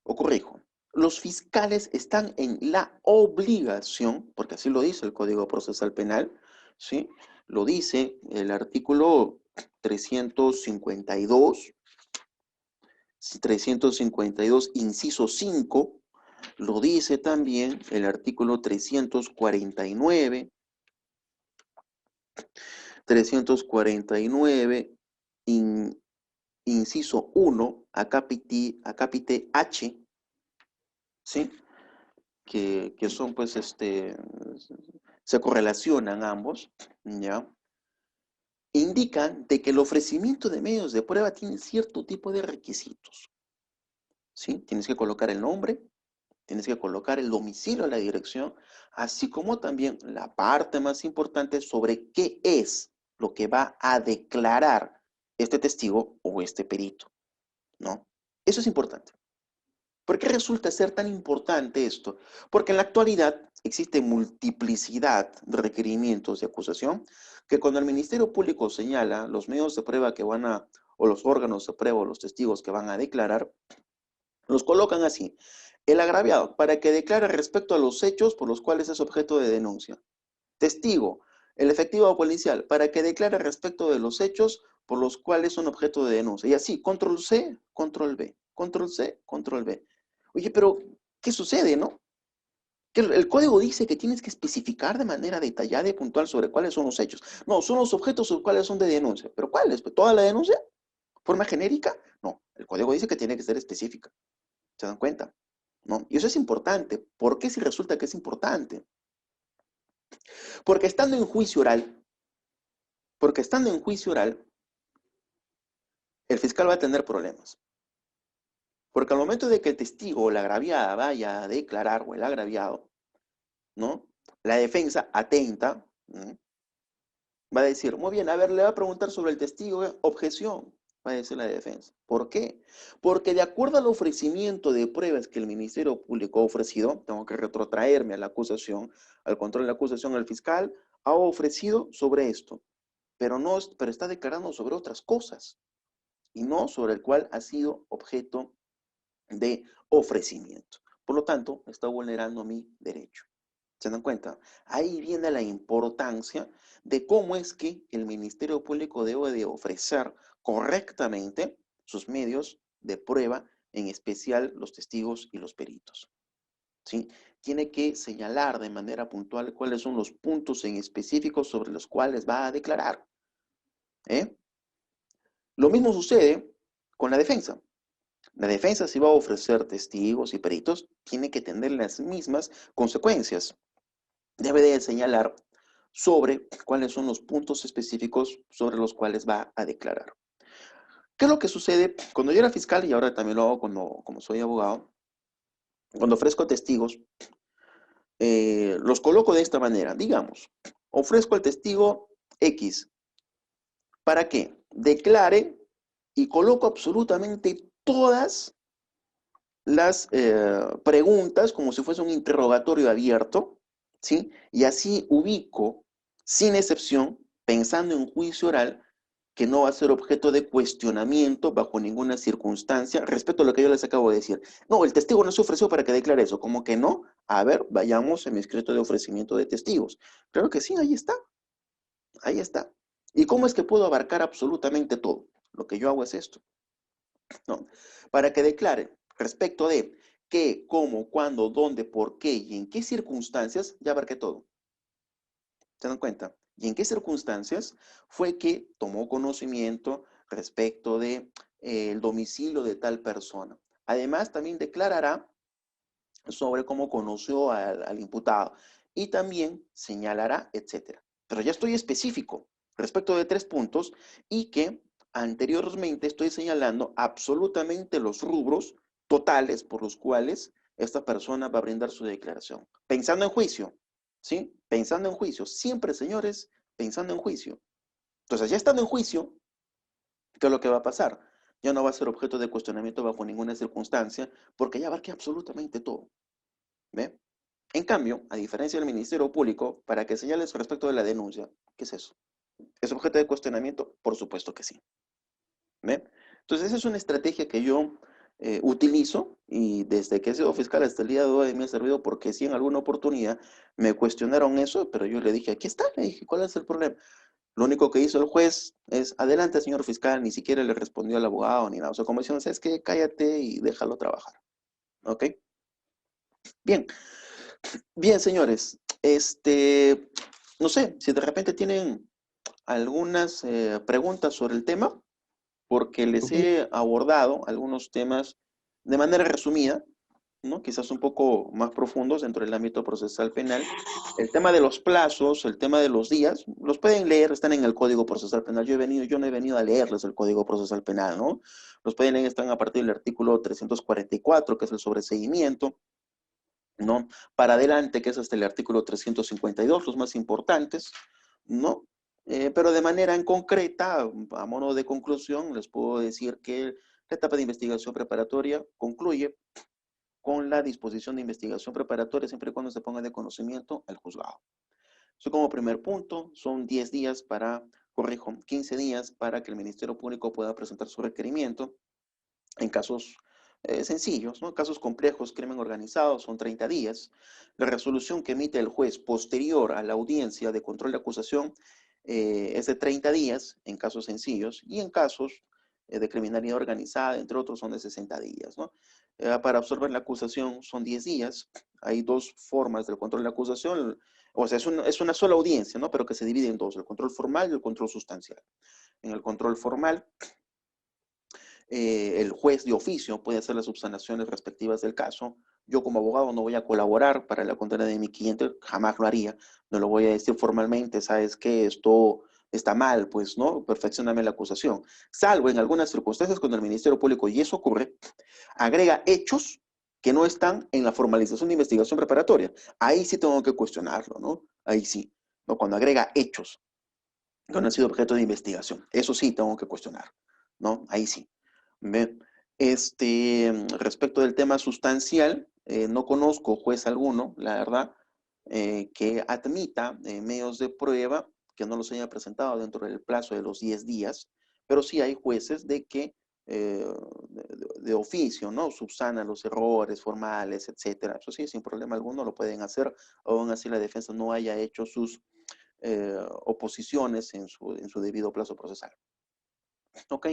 o corrijo, los fiscales están en la obligación, porque así lo dice el Código Procesal Penal, ¿sí? Lo dice el artículo 352, 352, inciso 5, lo dice también el artículo 349, 349, inciso 1, acápite H, ¿sí? Que son, pues, se correlacionan ambos, ¿ya? Indican de que el ofrecimiento de medios de prueba tiene cierto tipo de requisitos, ¿sí? Tienes que colocar el nombre, tienes que colocar el domicilio, la dirección, así como también la parte más importante sobre qué es lo que va a declarar este testigo o este perito, ¿no? Eso es importante. ¿Por qué resulta ser tan importante esto? Porque en la actualidad existe multiplicidad de requerimientos de acusación que cuando el Ministerio Público señala los medios de prueba que van a, o los órganos de prueba o los testigos que van a declarar, los colocan así. El agraviado, para que declare respecto a los hechos por los cuales es objeto de denuncia. Testigo, el efectivo policial, para que declare respecto de los hechos por los cuales son objeto de denuncia. Y así, control C, control B, control C, control B. Oye, pero, ¿qué sucede, no? Que el código dice que tienes que especificar de manera detallada y puntual sobre cuáles son los hechos. No, son los objetos sobre cuáles son de denuncia. ¿Pero cuáles? ¿Toda la denuncia? ¿Forma genérica? No, el código dice que tiene que ser específica. ¿Se dan cuenta? ¿No? Y eso es importante. ¿Por qué si resulta que es importante? Porque estando en juicio oral, el fiscal va a tener problemas. Porque al momento de que el testigo o la agraviada vaya a declarar, o el agraviado, ¿no? La defensa atenta, ¿no? Va a decir, muy bien, a ver, le va a preguntar sobre el testigo, objeción, va a decir la defensa. ¿Por qué? Porque de acuerdo al ofrecimiento de pruebas que el Ministerio Público ha ofrecido, tengo que retrotraerme a la acusación, al control de la acusación, al fiscal ha ofrecido sobre esto, pero está declarando sobre otras cosas y no sobre el cual ha sido objeto de ofrecimiento. Por lo tanto, está vulnerando mi derecho. ¿Se dan cuenta? Ahí viene la importancia de cómo es que el Ministerio Público debe de ofrecer correctamente sus medios de prueba, en especial los testigos y los peritos. ¿Sí? Tiene que señalar de manera puntual cuáles son los puntos en específico sobre los cuales va a declarar. Lo mismo sucede con la defensa. La defensa, si va a ofrecer testigos y peritos, tiene que tener las mismas consecuencias. Debe de señalar sobre cuáles son los puntos específicos sobre los cuales va a declarar. ¿Qué es lo que sucede cuando yo era fiscal y ahora también lo hago como soy abogado? Cuando ofrezco testigos, los coloco de esta manera. Digamos, ofrezco al testigo X. ¿Para qué? Declare y coloco absolutamente todas las preguntas como si fuese un interrogatorio abierto, ¿sí? Y así ubico, sin excepción, pensando en juicio oral, que no va a ser objeto de cuestionamiento bajo ninguna circunstancia respecto a lo que yo les acabo de decir. No, el testigo no se ofreció para que declare eso. ¿Cómo que no? A ver, vayamos a mi escrito de ofrecimiento de testigos. Claro que sí, ahí está. Ahí está. ¿Y cómo es que puedo abarcar absolutamente todo? Lo que yo hago es esto, ¿no? Para que declare respecto de qué, cómo, cuándo, dónde, por qué y en qué circunstancias, ya abarqué todo. ¿Se dan cuenta? ¿Y en qué circunstancias fue que tomó conocimiento respecto de el domicilio de tal persona? Además, también declarará sobre cómo conoció al imputado y también señalará, etcétera. Pero ya estoy específico respecto de 3 puntos y que anteriormente estoy señalando absolutamente los rubros totales por los cuales esta persona va a brindar su declaración. Pensando en juicio, ¿sí? Pensando en juicio. Siempre, señores, pensando en juicio. Entonces, ya estando en juicio, ¿qué es lo que va a pasar? Ya no va a ser objeto de cuestionamiento bajo ninguna circunstancia porque ya abarqué absolutamente todo. ¿Ve? En cambio, a diferencia del Ministerio Público, para que señales respecto de la denuncia, ¿qué es eso? ¿Es objeto de cuestionamiento? Por supuesto que sí. ¿Ve? Entonces, esa es una estrategia que yo utilizo, y desde que he sido fiscal hasta el día de hoy me ha servido, porque si en alguna oportunidad me cuestionaron eso, pero yo le dije, aquí está, le dije, ¿cuál es el problema? Lo único que hizo el juez es, adelante, señor fiscal, ni siquiera le respondió al abogado ni nada. O sea, como diciendo, es que cállate y déjalo trabajar. ¿Ok? Bien. Bien, señores. No sé, si de repente tienen algunas preguntas sobre el tema, porque les he abordado algunos temas de manera resumida, ¿no? Quizás un poco más profundos dentro del ámbito procesal penal. El tema de los plazos, el tema de los días, los pueden leer, están en el Código Procesal Penal. Yo no he venido a leerles el Código Procesal Penal, ¿no? Los pueden leer, están a partir del artículo 344, que es el sobreseimiento, ¿no? Para adelante, que es hasta el artículo 352, los más importantes, ¿no? Pero de manera en concreta, a modo de conclusión, les puedo decir que la etapa de investigación preparatoria concluye con la disposición de investigación preparatoria siempre y cuando se ponga de conocimiento al juzgado. Eso como primer punto, son 10 días para, 15 días para que el Ministerio Público pueda presentar su requerimiento en casos sencillos, ¿no? Casos complejos, crimen organizado, son 30 días. La resolución que emite el juez posterior a la audiencia de control de acusación es de 30 días en casos sencillos y en casos de criminalidad organizada, entre otros, son de 60 días, ¿no? Para absorber la acusación son 10 días. Hay dos formas del control de acusación, o sea, es una sola audiencia, ¿no? Pero que se divide en dos, el control formal y el control sustancial. En el control formal, el juez de oficio puede hacer las subsanaciones respectivas del caso. Yo como abogado no voy a colaborar para la condena de mi cliente, jamás lo haría. No lo voy a decir formalmente, ¿sabes qué? Esto está mal, pues, ¿no? Perfeccioname la acusación. Salvo en algunas circunstancias cuando el Ministerio Público, y eso ocurre, agrega hechos que no están en la formalización de investigación preparatoria. Ahí sí tengo que cuestionarlo, ¿no? Ahí sí, ¿no? Cuando agrega hechos que no han sido objeto de investigación. Eso sí tengo que cuestionar, ¿no? Ahí sí. Bien. Respecto del tema sustancial, no conozco juez alguno, la verdad, que admita medios de prueba que no los haya presentado dentro del plazo de los 10 días, pero sí hay jueces de que de oficio, ¿no? Subsanan los errores formales, etcétera. Eso sí, sin problema alguno lo pueden hacer, aún así la defensa no haya hecho sus oposiciones en su debido plazo procesal. ¿Ok?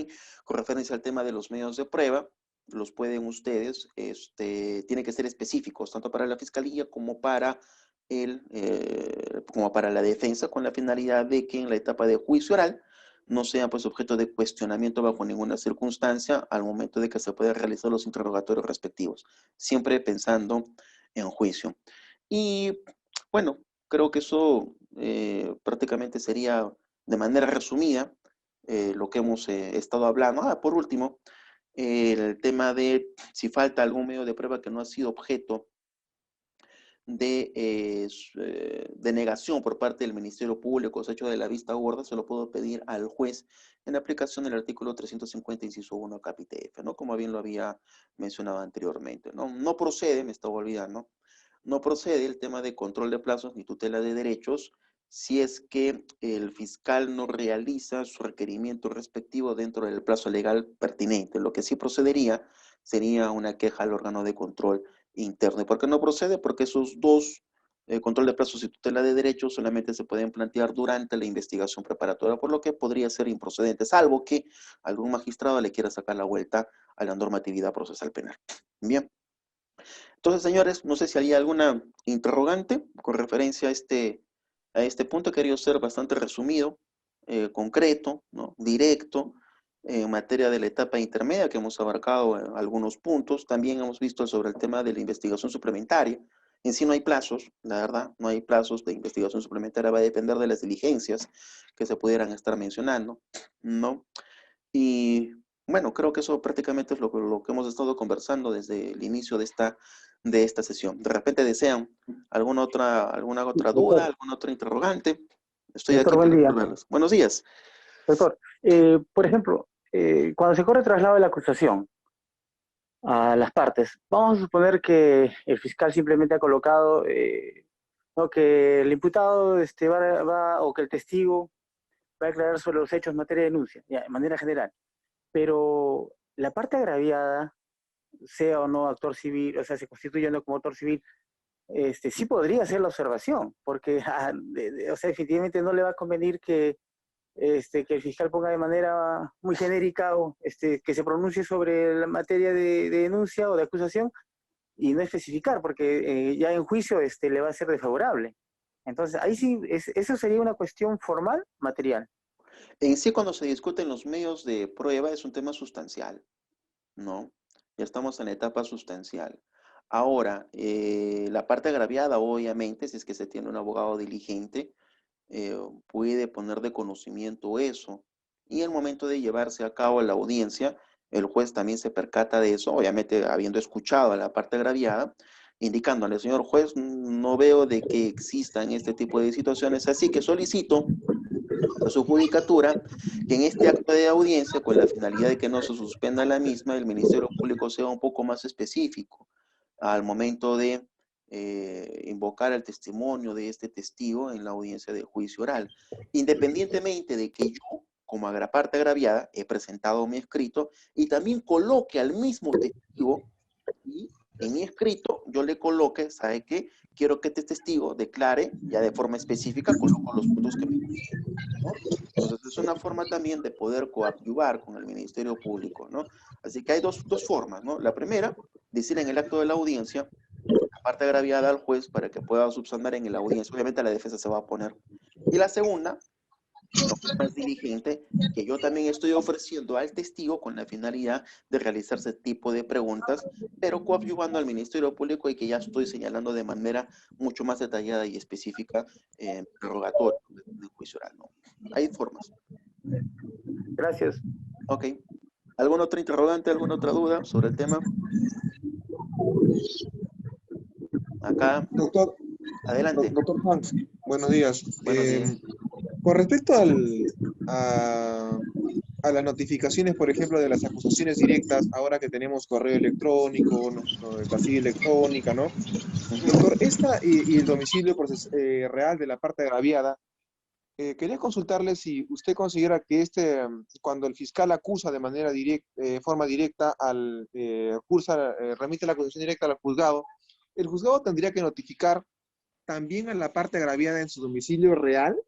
Con referencia al tema de los medios de prueba, los pueden ustedes, tienen que ser específicos, tanto para la fiscalía como para la defensa, con la finalidad de que en la etapa de juicio oral no sea pues objeto de cuestionamiento bajo ninguna circunstancia al momento de que se pueda realizar los interrogatorios respectivos, siempre pensando en juicio. Y bueno, creo que eso prácticamente sería de manera resumida lo que hemos estado hablando. Por último, el tema de si falta algún medio de prueba que no ha sido objeto de negación por parte del Ministerio Público, o hecho de la vista gorda, se lo puedo pedir al juez en aplicación del artículo 350, inciso 1, capite F, ¿no? Como bien lo había mencionado anteriormente, ¿no? No procede, me estaba olvidando, no procede el tema de control de plazos ni tutela de derechos si es que el fiscal no realiza su requerimiento respectivo dentro del plazo legal pertinente. Lo que sí procedería sería una queja al órgano de control interno. ¿Y por qué no procede? Porque esos dos, control de plazos y tutela de derechos, solamente se pueden plantear durante la investigación preparatoria, por lo que podría ser improcedente, salvo que algún magistrado le quiera sacar la vuelta a la normatividad procesal penal. Bien. Entonces, señores, no sé si hay alguna interrogante con referencia a este punto. He querido ser bastante resumido, concreto, ¿no? Directo, en materia de la etapa intermedia que hemos abarcado algunos puntos. También hemos visto sobre el tema de la investigación suplementaria. En sí no hay plazos, la verdad, no hay plazos de investigación suplementaria, va a depender de las diligencias que se pudieran estar mencionando, ¿no? Y bueno, creo que eso prácticamente es lo que hemos estado conversando desde el inicio de esta sesión. De repente desean alguna otra duda, Doctor, alguna otra interrogante. Estoy doctor, aquí buen para día. resolverlas. Buenos días. Doctor, por ejemplo, cuando se corre traslado de la acusación a las partes, vamos a suponer que el fiscal simplemente ha colocado no, que el imputado o que el testigo va a declarar sobre los hechos en materia de denuncia, ya, de manera general. Pero la parte agraviada sea o no actor civil, o sea, se constituye o no como actor civil, sí podría hacer la observación, porque o sea, efectivamente no le va a convenir que el fiscal ponga de manera muy genérica o que se pronuncie sobre la materia de denuncia o de acusación y no especificar, porque ya en juicio le va a ser desfavorable. Entonces, ahí sí, eso sería una cuestión formal, material. En sí, cuando se discuten los medios de prueba, es un tema sustancial, ¿no? Ya estamos en la etapa sustancial. Ahora, la parte agraviada, obviamente, si es que se tiene un abogado diligente, puede poner de conocimiento eso. Y en el momento de llevarse a cabo la audiencia, el juez también se percata de eso, obviamente habiendo escuchado a la parte agraviada, indicándole, señor juez, no veo de que existan este tipo de situaciones, así que solicito a su judicatura que en este acto de audiencia, con la finalidad de que no se suspenda la misma, el Ministerio Público sea un poco más específico al momento de invocar el testimonio de este testigo en la audiencia de juicio oral. Independientemente de que yo, como parte agraviada, he presentado mi escrito y también coloque al mismo testigo y en mi escrito yo le coloque, ¿sabe qué? Quiero que este testigo declare ya de forma específica, coloco los puntos que me convienen, ¿no? Entonces es una forma también de poder coadyuvar con el Ministerio Público, ¿no? Así que hay dos formas, ¿no? La primera, decir en el acto de la audiencia, la parte agraviada al juez para que pueda subsanar en la audiencia. Obviamente la defensa se va a oponer. Y la segunda, lo más diligente, que yo también estoy ofreciendo al testigo con la finalidad de realizarse tipo de preguntas, pero coadyuvando al Ministerio Público y que ya estoy señalando de manera mucho más detallada y específica en prorrogatorio del juicio oral, ¿no? Hay formas. Gracias. Ok. ¿Alguna otra interrogante, alguna otra duda sobre el tema? Acá, Doctor, adelante. doctor Juan, buenos días. Buenos días. Con respecto a las notificaciones, por ejemplo, de las acusaciones directas, ahora que tenemos correo electrónico, casilla electrónica, ¿no? Doctor, esta y el domicilio real de la parte agraviada, quería consultarle si usted considera que cuando el fiscal acusa de manera forma directa remite la acusación directa al juzgado, el juzgado tendría que notificar también a la parte agraviada en su domicilio real.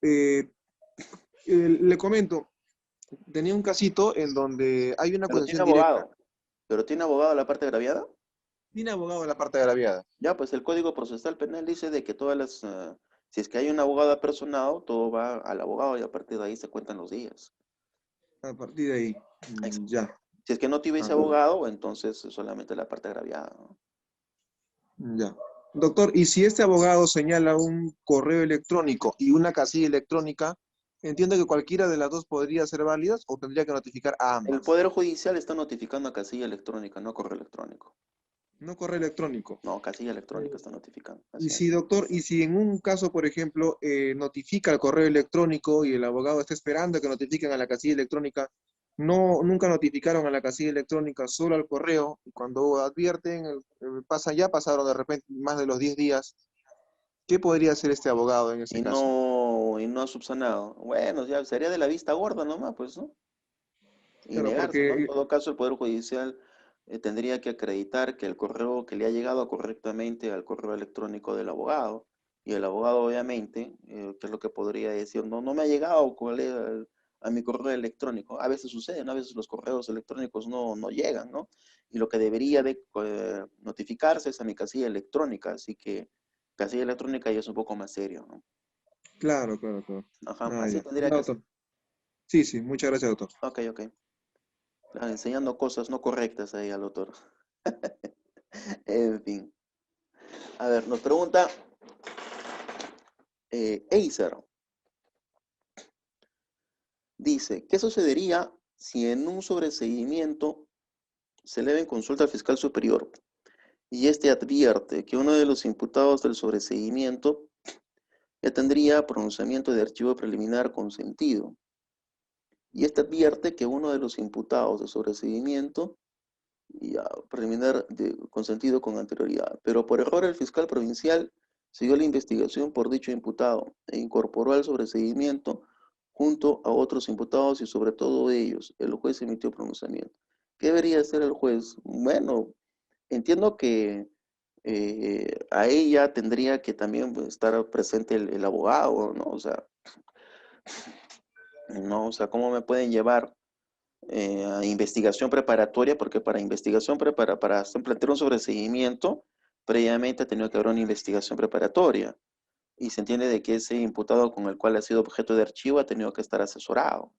Le comento, tenía un casito en donde hay una Pero tiene acusación directa. abogado. ¿Pero tiene abogado la parte agraviada? Tiene abogado de la parte agraviada. Ya, pues el Código Procesal Penal dice de que todas las, si es que hay un abogado apersonado, todo va al abogado y a partir de ahí se cuentan los días. A partir de ahí, Exacto. ya. Si es que no tuviese abogado, entonces solamente la parte agraviada, ¿no? Ya. Doctor, y si este abogado señala un correo electrónico y una casilla electrónica, entiendo que cualquiera de las dos podría ser válidas o tendría que notificar a El ambas. Poder Judicial está notificando a casilla electrónica, no correo electrónico. No correo electrónico. No, casilla electrónica está notificando. Y Así si, es. doctor, y si en un caso, por ejemplo, notifica el correo electrónico y el abogado está esperando que notifiquen a la casilla electrónica, nunca notificaron a la casilla electrónica, solo al correo, y cuando advierten, pasaron de repente más de los 10 días, ¿qué podría hacer este abogado en ese caso? Y no ha subsanado. Bueno, ya sería de la vista gorda nomás, pues, ¿no? Y Claro, negarse, ¿no? En porque, todo caso, el Poder Judicial tendría que acreditar que el correo que le ha llegado correctamente al correo electrónico del abogado. Y el abogado, obviamente, ¿qué es lo que podría decir? No, no me ha llegado a mi correo electrónico. A veces sucede, ¿no? A veces los correos electrónicos no llegan, ¿no? Y lo que debería de notificarse es a mi casilla electrónica. Así que casilla electrónica ya es un poco más serio, ¿no? claro, claro, claro. Ajá, Ah, así ya. tendría Ya, que ser. doctor. Sí, sí, muchas gracias, doctor. Ok, ok. Claro, enseñando cosas no correctas ahí al autor. En fin. A ver, nos pregunta Acer. Dice, ¿qué sucedería si en un sobreseguimiento se eleva en consulta al fiscal superior y este advierte que uno de los imputados del sobreseguimiento ya tendría pronunciamiento de archivo preliminar consentido? Y este advierte que uno de los imputados de sobreseguimiento ya preliminar consentido con anterioridad, pero por error el fiscal provincial siguió la investigación por dicho imputado e incorporó al sobreseguimiento junto a otros imputados y sobre todo ellos, el juez emitió pronunciamiento. ¿Qué debería hacer el juez? Bueno, entiendo que ahí ya tendría que también pues, estar presente el abogado, ¿no? O sea, no, o sea, ¿cómo me pueden llevar a investigación preparatoria? Porque para investigación para plantear un sobreseguimiento, previamente ha tenido que haber una investigación preparatoria. Y se entiende de que ese imputado con el cual ha sido objeto de archivo ha tenido que estar asesorado,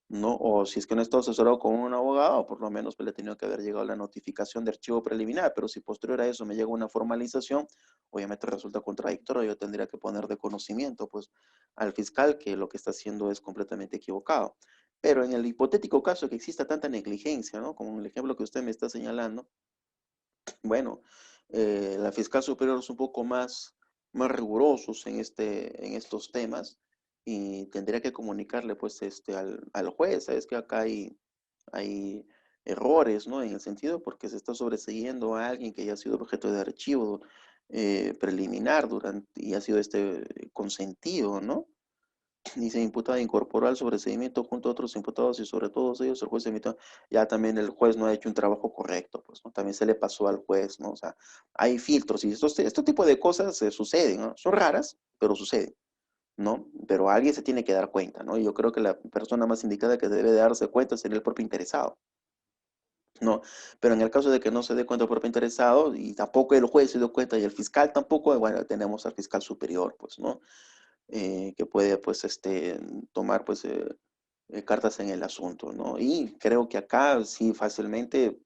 ¿no? O si es que no está asesorado con un abogado, por lo menos pues, le ha tenido que haber llegado la notificación de archivo preliminar, pero si posterior a eso me llega una formalización, obviamente resulta contradictorio, yo tendría que poner de conocimiento pues, al fiscal que lo que está haciendo es completamente equivocado. Pero en el hipotético caso que exista tanta negligencia, ¿no? Como el ejemplo que usted me está señalando, bueno, la fiscal superior es un poco más rigurosos en estos temas y tendría que comunicarle pues al juez, sabes que acá hay errores, ¿no? En el sentido porque se está sobreseyendo a alguien que ya ha sido objeto de archivo preliminar y ha sido consentido, ¿no? Y se imputado incorporó al sobreseimiento junto a otros imputados y sobre todos ellos el juez emitió, ya también el juez no ha hecho un trabajo correcto, pues, ¿no? También se le pasó al juez, ¿no? O sea, hay filtros y este tipo de cosas suceden, ¿no? Son raras, pero suceden, ¿no? Pero alguien se tiene que dar cuenta, ¿no? Y yo creo que la persona más indicada que debe de darse cuenta sería el propio interesado, ¿no? Pero en el caso de que no se dé cuenta el propio interesado y tampoco el juez se dio cuenta y el fiscal tampoco, bueno, tenemos al fiscal superior, pues, ¿no? Que puede pues tomar pues cartas en el asunto, ¿no? Y creo que acá sí fácilmente,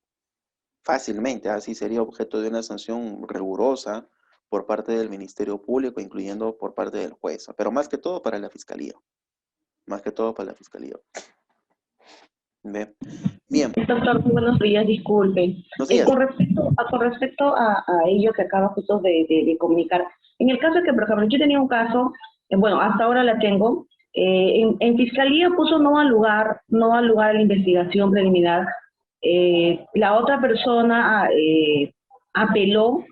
así sería objeto de una sanción rigurosa por parte del Ministerio Público, incluyendo por parte del juez, pero más que todo para la Fiscalía, más que todo para la Fiscalía. Bien. Doctor, muy buenos días, disculpen. Buenos días. Con respecto a ello que acaba justo de comunicar, en el caso de que, por ejemplo, yo tenía un caso, bueno, hasta ahora la tengo, en Fiscalía puso no al lugar a la investigación preliminar, la otra persona apeló,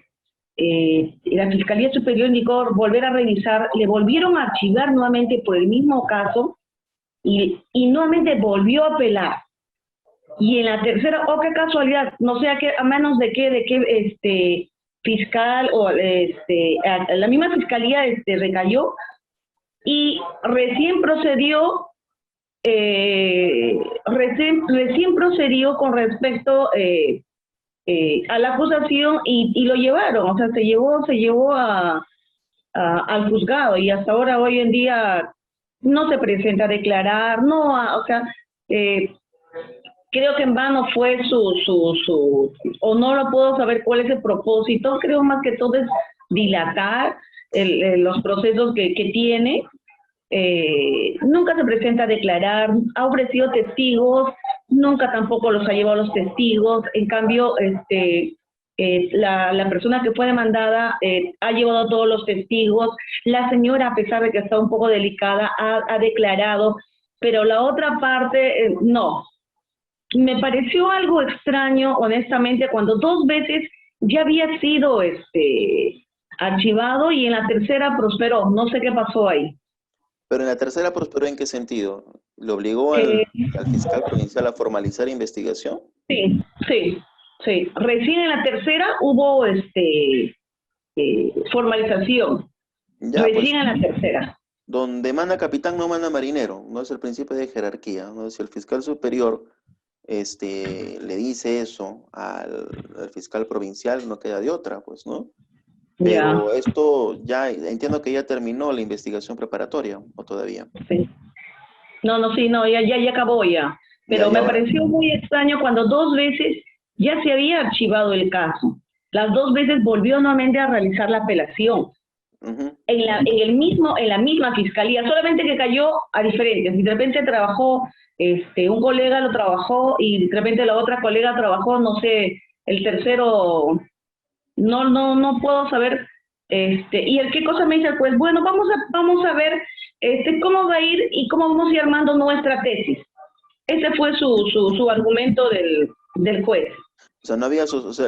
la Fiscalía Superior indicó volver a revisar, le volvieron a archivar nuevamente por el mismo caso y nuevamente volvió a apelar. Y en la tercera, oh, qué casualidad, no sé a menos de qué fiscal o la misma fiscalía recayó y recién procedió con respecto a la acusación y lo llevaron, o sea, se llevó al juzgado y hasta ahora hoy en día no se presenta a declarar, o sea, creo que en vano fue o no lo puedo saber cuál es el propósito, creo más que todo es dilatar los procesos que tiene, nunca se presenta a declarar, ha ofrecido testigos, nunca tampoco los ha llevado los testigos, en cambio, la persona que fue demandada ha llevado todos los testigos, la señora, a pesar de que está un poco delicada, ha declarado, pero la otra parte, no. Me pareció algo extraño, honestamente, cuando 2 veces ya había sido archivado y en la tercera prosperó. No sé qué pasó ahí. Pero en la tercera prosperó, ¿en qué sentido? ¿Le obligó al fiscal provincial a formalizar investigación? Sí. Recién en la tercera hubo formalización. Ya, Recién pues, en la tercera. donde manda capitán no manda marinero, no es el principio de jerarquía, ¿no? Si el fiscal superior le dice eso al fiscal provincial, no queda de otra, pues, ¿no? Pero Ya. esto ya, entiendo que ya terminó la investigación preparatoria, ¿o todavía? Sí. No, ya acabó ya. Pero Ya, me ahora, pareció muy extraño cuando 2 veces ya se había archivado el caso. Las 2 veces volvió nuevamente a realizar la apelación. En la misma fiscalía, solamente que cayó a diferentes. Y de repente trabajó, un colega lo trabajó y de repente la otra colega trabajó, no sé, el tercero, no puedo saber. Y el qué cosa me dice, pues bueno, vamos a ver cómo va a ir y cómo vamos a ir armando nuestra tesis. Ese fue su argumento del juez. o sea,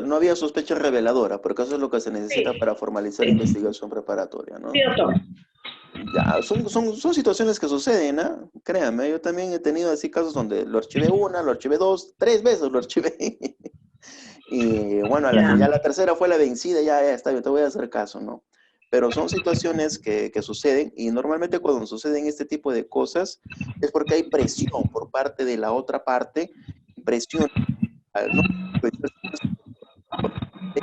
no había sospecha reveladora, porque eso es lo que se necesita Sí, para formalizar sí. investigación preparatoria, ¿no? Sí, doctor. Ya, son situaciones que suceden, ¿no? Créanme, yo también he tenido así casos donde lo archivé una, lo archivé dos, tres veces lo archivé. Y bueno, Ya. ya la tercera fue la vencida, ya está bien, te voy a hacer caso, ¿no? Pero son situaciones que suceden y normalmente cuando suceden este tipo de cosas es porque hay presión por parte de la otra parte, presión, ¿no? De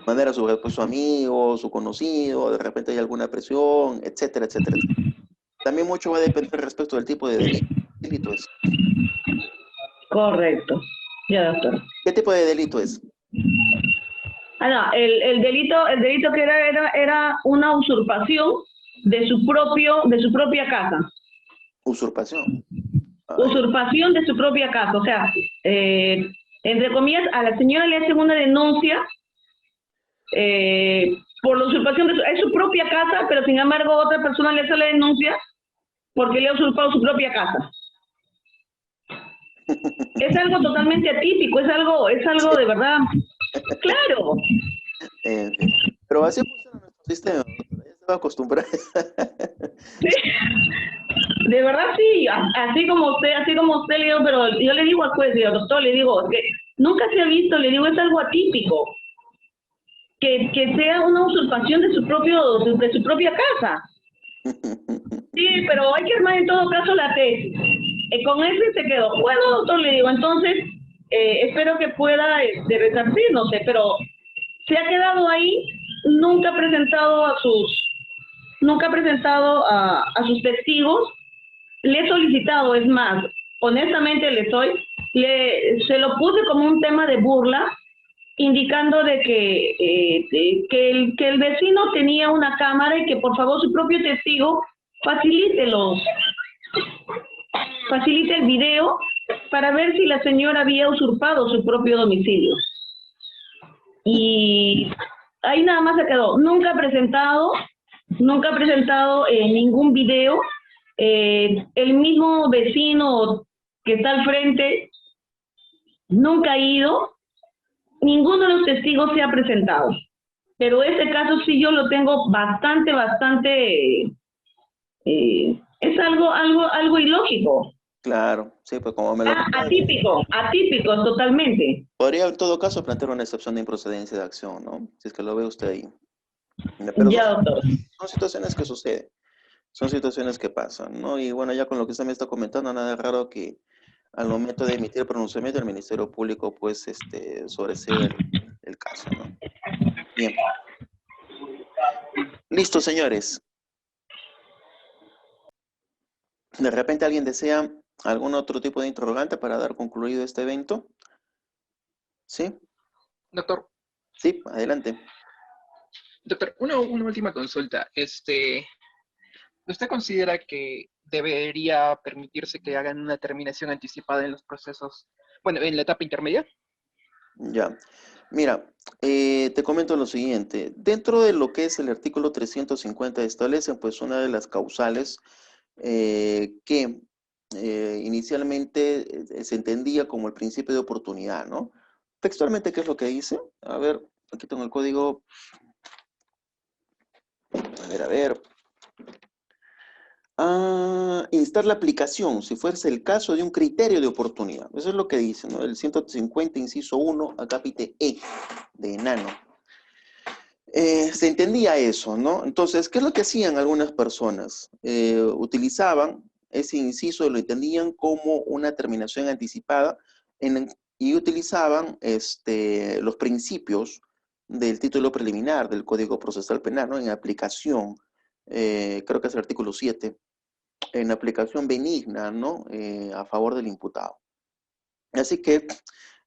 manera pues, su amigo, su conocido, de repente hay alguna presión, etcétera, etcétera, etcétera. También mucho va a depender respecto del tipo de delito es. Correcto. Ya, doctor. ¿Qué tipo de delito es? Ah, no, el delito que era una usurpación de su propia casa. Usurpación. Usurpación de su propia casa. O sea, entre comillas, a la señora le hacen una denuncia por la usurpación es su propia casa, pero sin embargo otra persona le hace la denuncia porque le ha usurpado su propia casa. Es algo totalmente atípico, es algo de verdad, claro. Pero así funciona nuestro sistema, doctora, ya se va a acostumbrar. Sí. De verdad sí, así como usted le digo, pero yo le digo al juez, y al doctor, le digo, que nunca se ha visto, le digo, es algo atípico. Que sea una usurpación de su propia casa. Sí, pero hay que armar en todo caso la tesis. Con ese se quedó. Bueno, doctor, le digo, entonces, espero que pueda resarcir, no sé, pero se ha quedado ahí, nunca ha presentado a sus testigos. Le he solicitado, es más, honestamente se lo puse como un tema de burla, indicando de que el vecino tenía una cámara y que por favor su propio testigo facilite el video para ver si la señora había usurpado su propio domicilio. Y ahí nada más se quedó. Nunca ha presentado ningún video. El mismo vecino que está al frente nunca ha ido. Ninguno de los testigos se ha presentado. Pero este caso sí yo lo tengo bastante, es algo ilógico. Claro, sí, pues como me lo Atípico, totalmente. podría en todo caso plantear una excepción de improcedencia de acción, ¿no? Si es que lo ve usted ahí. Pero Ya, doctor. son situaciones que suceden, son situaciones que pasan, ¿no? Y bueno, ya con lo que usted me está comentando, nada raro que al momento de emitir el pronunciamiento, el Ministerio Público, pues, sobresea el caso, ¿no? Bien. Listo, señores. ¿De repente alguien desea algún otro tipo de interrogante para dar concluido este evento? ¿Sí? Doctor, Sí, adelante. doctor, una última consulta. ¿Usted considera que debería permitirse que hagan una terminación anticipada en los procesos, bueno, en la etapa intermedia? Ya. Mira, te comento lo siguiente. Dentro de lo que es el artículo 350 establecen pues una de las causales que inicialmente se entendía como el principio de oportunidad, ¿no? Textualmente, ¿qué es lo que dice? A ver, aquí tengo el código. A ver. Instar la aplicación, si fuese el caso, de un criterio de oportunidad. Eso es lo que dice, ¿no? El 150, inciso 1, acápite E, de enano. Se entendía eso, ¿no? Entonces, ¿qué es lo que hacían algunas personas? Utilizaban ese inciso, lo entendían como una terminación anticipada y utilizaban los principios del título preliminar del Código Procesal Penal, ¿no? En aplicación, creo que es el artículo 7, en aplicación benigna, ¿no? A favor del imputado. Así que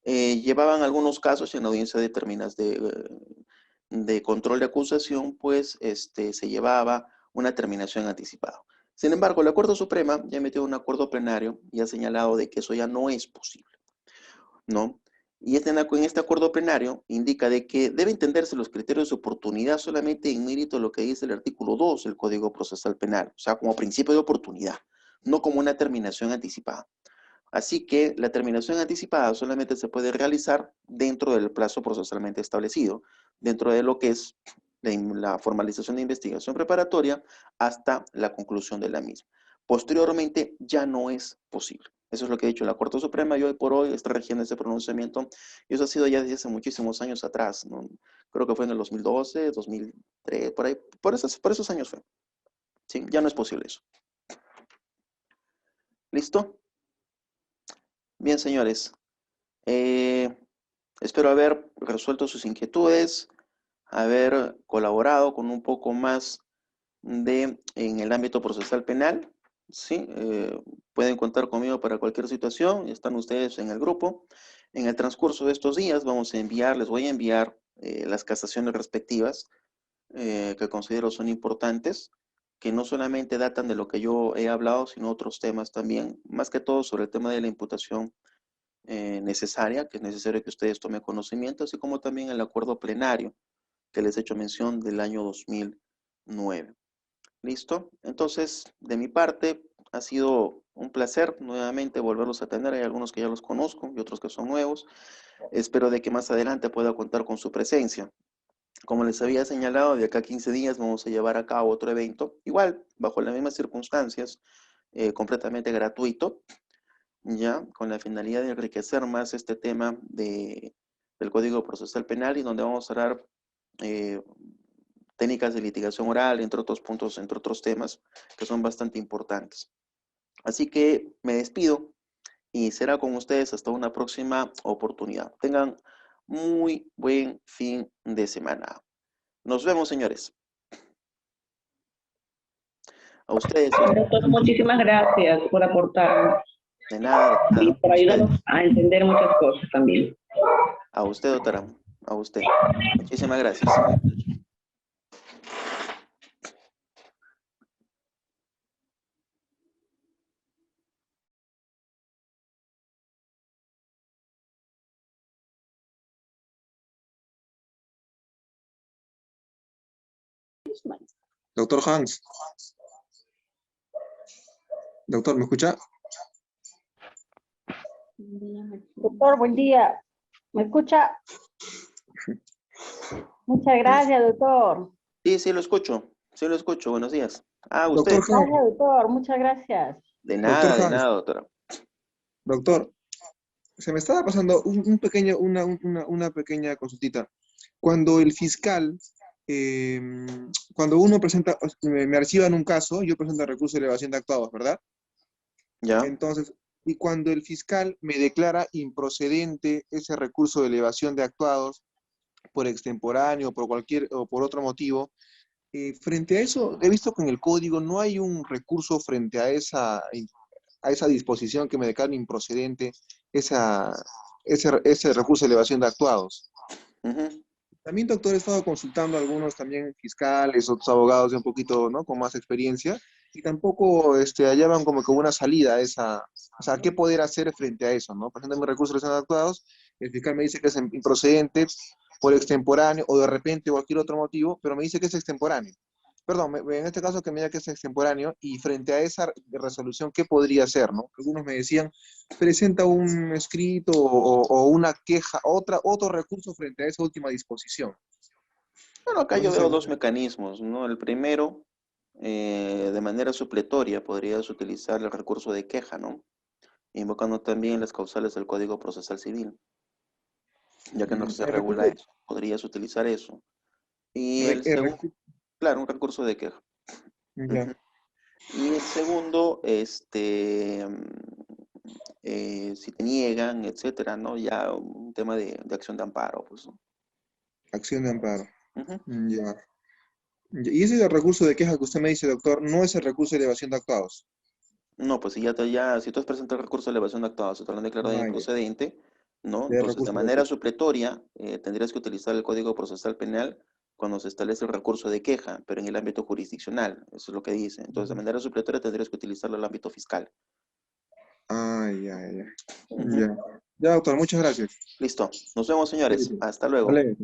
llevaban algunos casos en audiencia de términos de control de acusación, pues se llevaba una terminación anticipada. Sin embargo, la Corte Suprema ya emitió un acuerdo plenario y ha señalado de que eso ya no es posible, ¿no? Y en este acuerdo plenario indica de que debe entenderse los criterios de oportunidad solamente en mérito de lo que dice el artículo 2 del Código Procesal Penal, o sea, como principio de oportunidad, no como una terminación anticipada. Así que la terminación anticipada solamente se puede realizar dentro del plazo procesalmente establecido, dentro de lo que es la formalización de investigación preparatoria hasta la conclusión de la misma. Posteriormente ya no es posible. Eso es lo que ha dicho la Corte Suprema y hoy por hoy está rigiendo ese pronunciamiento. Y eso ha sido ya desde hace muchísimos años atrás, ¿no? Creo que fue en el 2012, 2003, por ahí, por esos años fue. ¿Sí? Ya no es posible eso. ¿Listo? Bien, señores. Espero haber resuelto sus inquietudes, haber colaborado con un poco más en el ámbito procesal penal. ¿Sí? Pueden contar conmigo para cualquier situación. Están ustedes en el grupo. En el transcurso de estos días les voy a enviar las casaciones respectivas que considero son importantes, que no solamente datan de lo que yo he hablado, sino otros temas también, más que todo sobre el tema de la imputación necesaria, que es necesario que ustedes tomen conocimiento, así como también el acuerdo plenario que les he hecho mención del año 2009. ¿Listo? Entonces, de mi parte, ha sido un placer nuevamente volverlos a tener. Hay algunos que ya los conozco y otros que son nuevos. Espero de que más adelante pueda contar con su presencia. Como les había señalado, de acá a 15 días vamos a llevar a cabo otro evento, igual, bajo las mismas circunstancias, completamente gratuito, ya, con la finalidad de enriquecer más este tema del Código Procesal Penal y donde vamos a dar eh, técnicas de litigación oral, entre otros puntos, entre otros temas que son bastante importantes. Así que me despido y será con ustedes hasta una próxima oportunidad. Tengan muy buen fin de semana. Nos vemos, señores. A ustedes, Doctor, muchísimas gracias por aportar de nada, de y nada. por ayudarnos a entender muchas cosas también. A usted, doctora, a usted. Muchísimas gracias. Doctor Hans. Doctor, ¿me escucha? Doctor, buen día. ¿Me escucha? Muchas gracias, doctor. Sí, sí lo escucho. Sí lo escucho. Buenos días. Ah, usted. Doctor Hans. Gracias, doctor. Muchas gracias. Doctor De Hans. nada, doctora. Doctor, se me estaba pasando una pequeña consultita. Cuando el fiscal, cuando uno presenta, me archivan un caso, yo presento recurso de elevación de actuados, ¿verdad? ¿Ya? Entonces, y cuando el fiscal me declara improcedente ese recurso de elevación de actuados por extemporáneo, o por otro motivo, frente a eso, he visto que en el código no hay un recurso frente a esa disposición que me declara improcedente ese recurso de elevación de actuados. Ujú. También, doctor, he estado consultando a algunos también fiscales, otros abogados de un poquito, ¿no?, con más experiencia, y tampoco hallaban como que una salida a esa, o sea, ¿qué poder hacer frente a eso, no? Presento mi recurso de elevación de actuados, el fiscal me dice que es improcedente por extemporáneo o de repente cualquier otro motivo, pero me dice que es extemporáneo. Perdón, en este caso que me diga que es extemporáneo, y frente a esa resolución, ¿qué podría hacer, no? Algunos me decían, presenta un escrito o una queja, otro recurso frente a esa última disposición. Bueno, acá No yo sé si veo dos mecanismos, ¿no? El primero, de manera supletoria, podrías utilizar el recurso de queja, ¿no? Invocando también las causales del Código Procesal Civil, ya que no se el regula recurso, eso. Podrías utilizar eso. Y re- el el segundo, recu- claro, un recurso de queja. ya, Ujú. Y el segundo, si te niegan, etcétera, ¿no? Ya un tema de acción de amparo, pues, ¿no? acción de amparo. Ujú. Ya. Y ese recurso de queja que usted me dice, doctor, no es el recurso de elevación de actuados. No, pues si tú has presentado el recurso de elevación de actuados, se te lo han declarado Ah, ya. improcedente, ¿no? De Entonces, de recurso de manera queja. supletoria, tendrías que utilizar el Código Procesal Penal cuando se establece el recurso de queja, pero en el ámbito jurisdiccional, eso es lo que dice. Entonces, de manera supletoria tendrías que utilizarlo en el ámbito fiscal. Ah, ya, ya. Ujú. Ya. Ya, doctor, muchas gracias. Listo. Nos vemos, señores. Sí, Hasta luego. vale.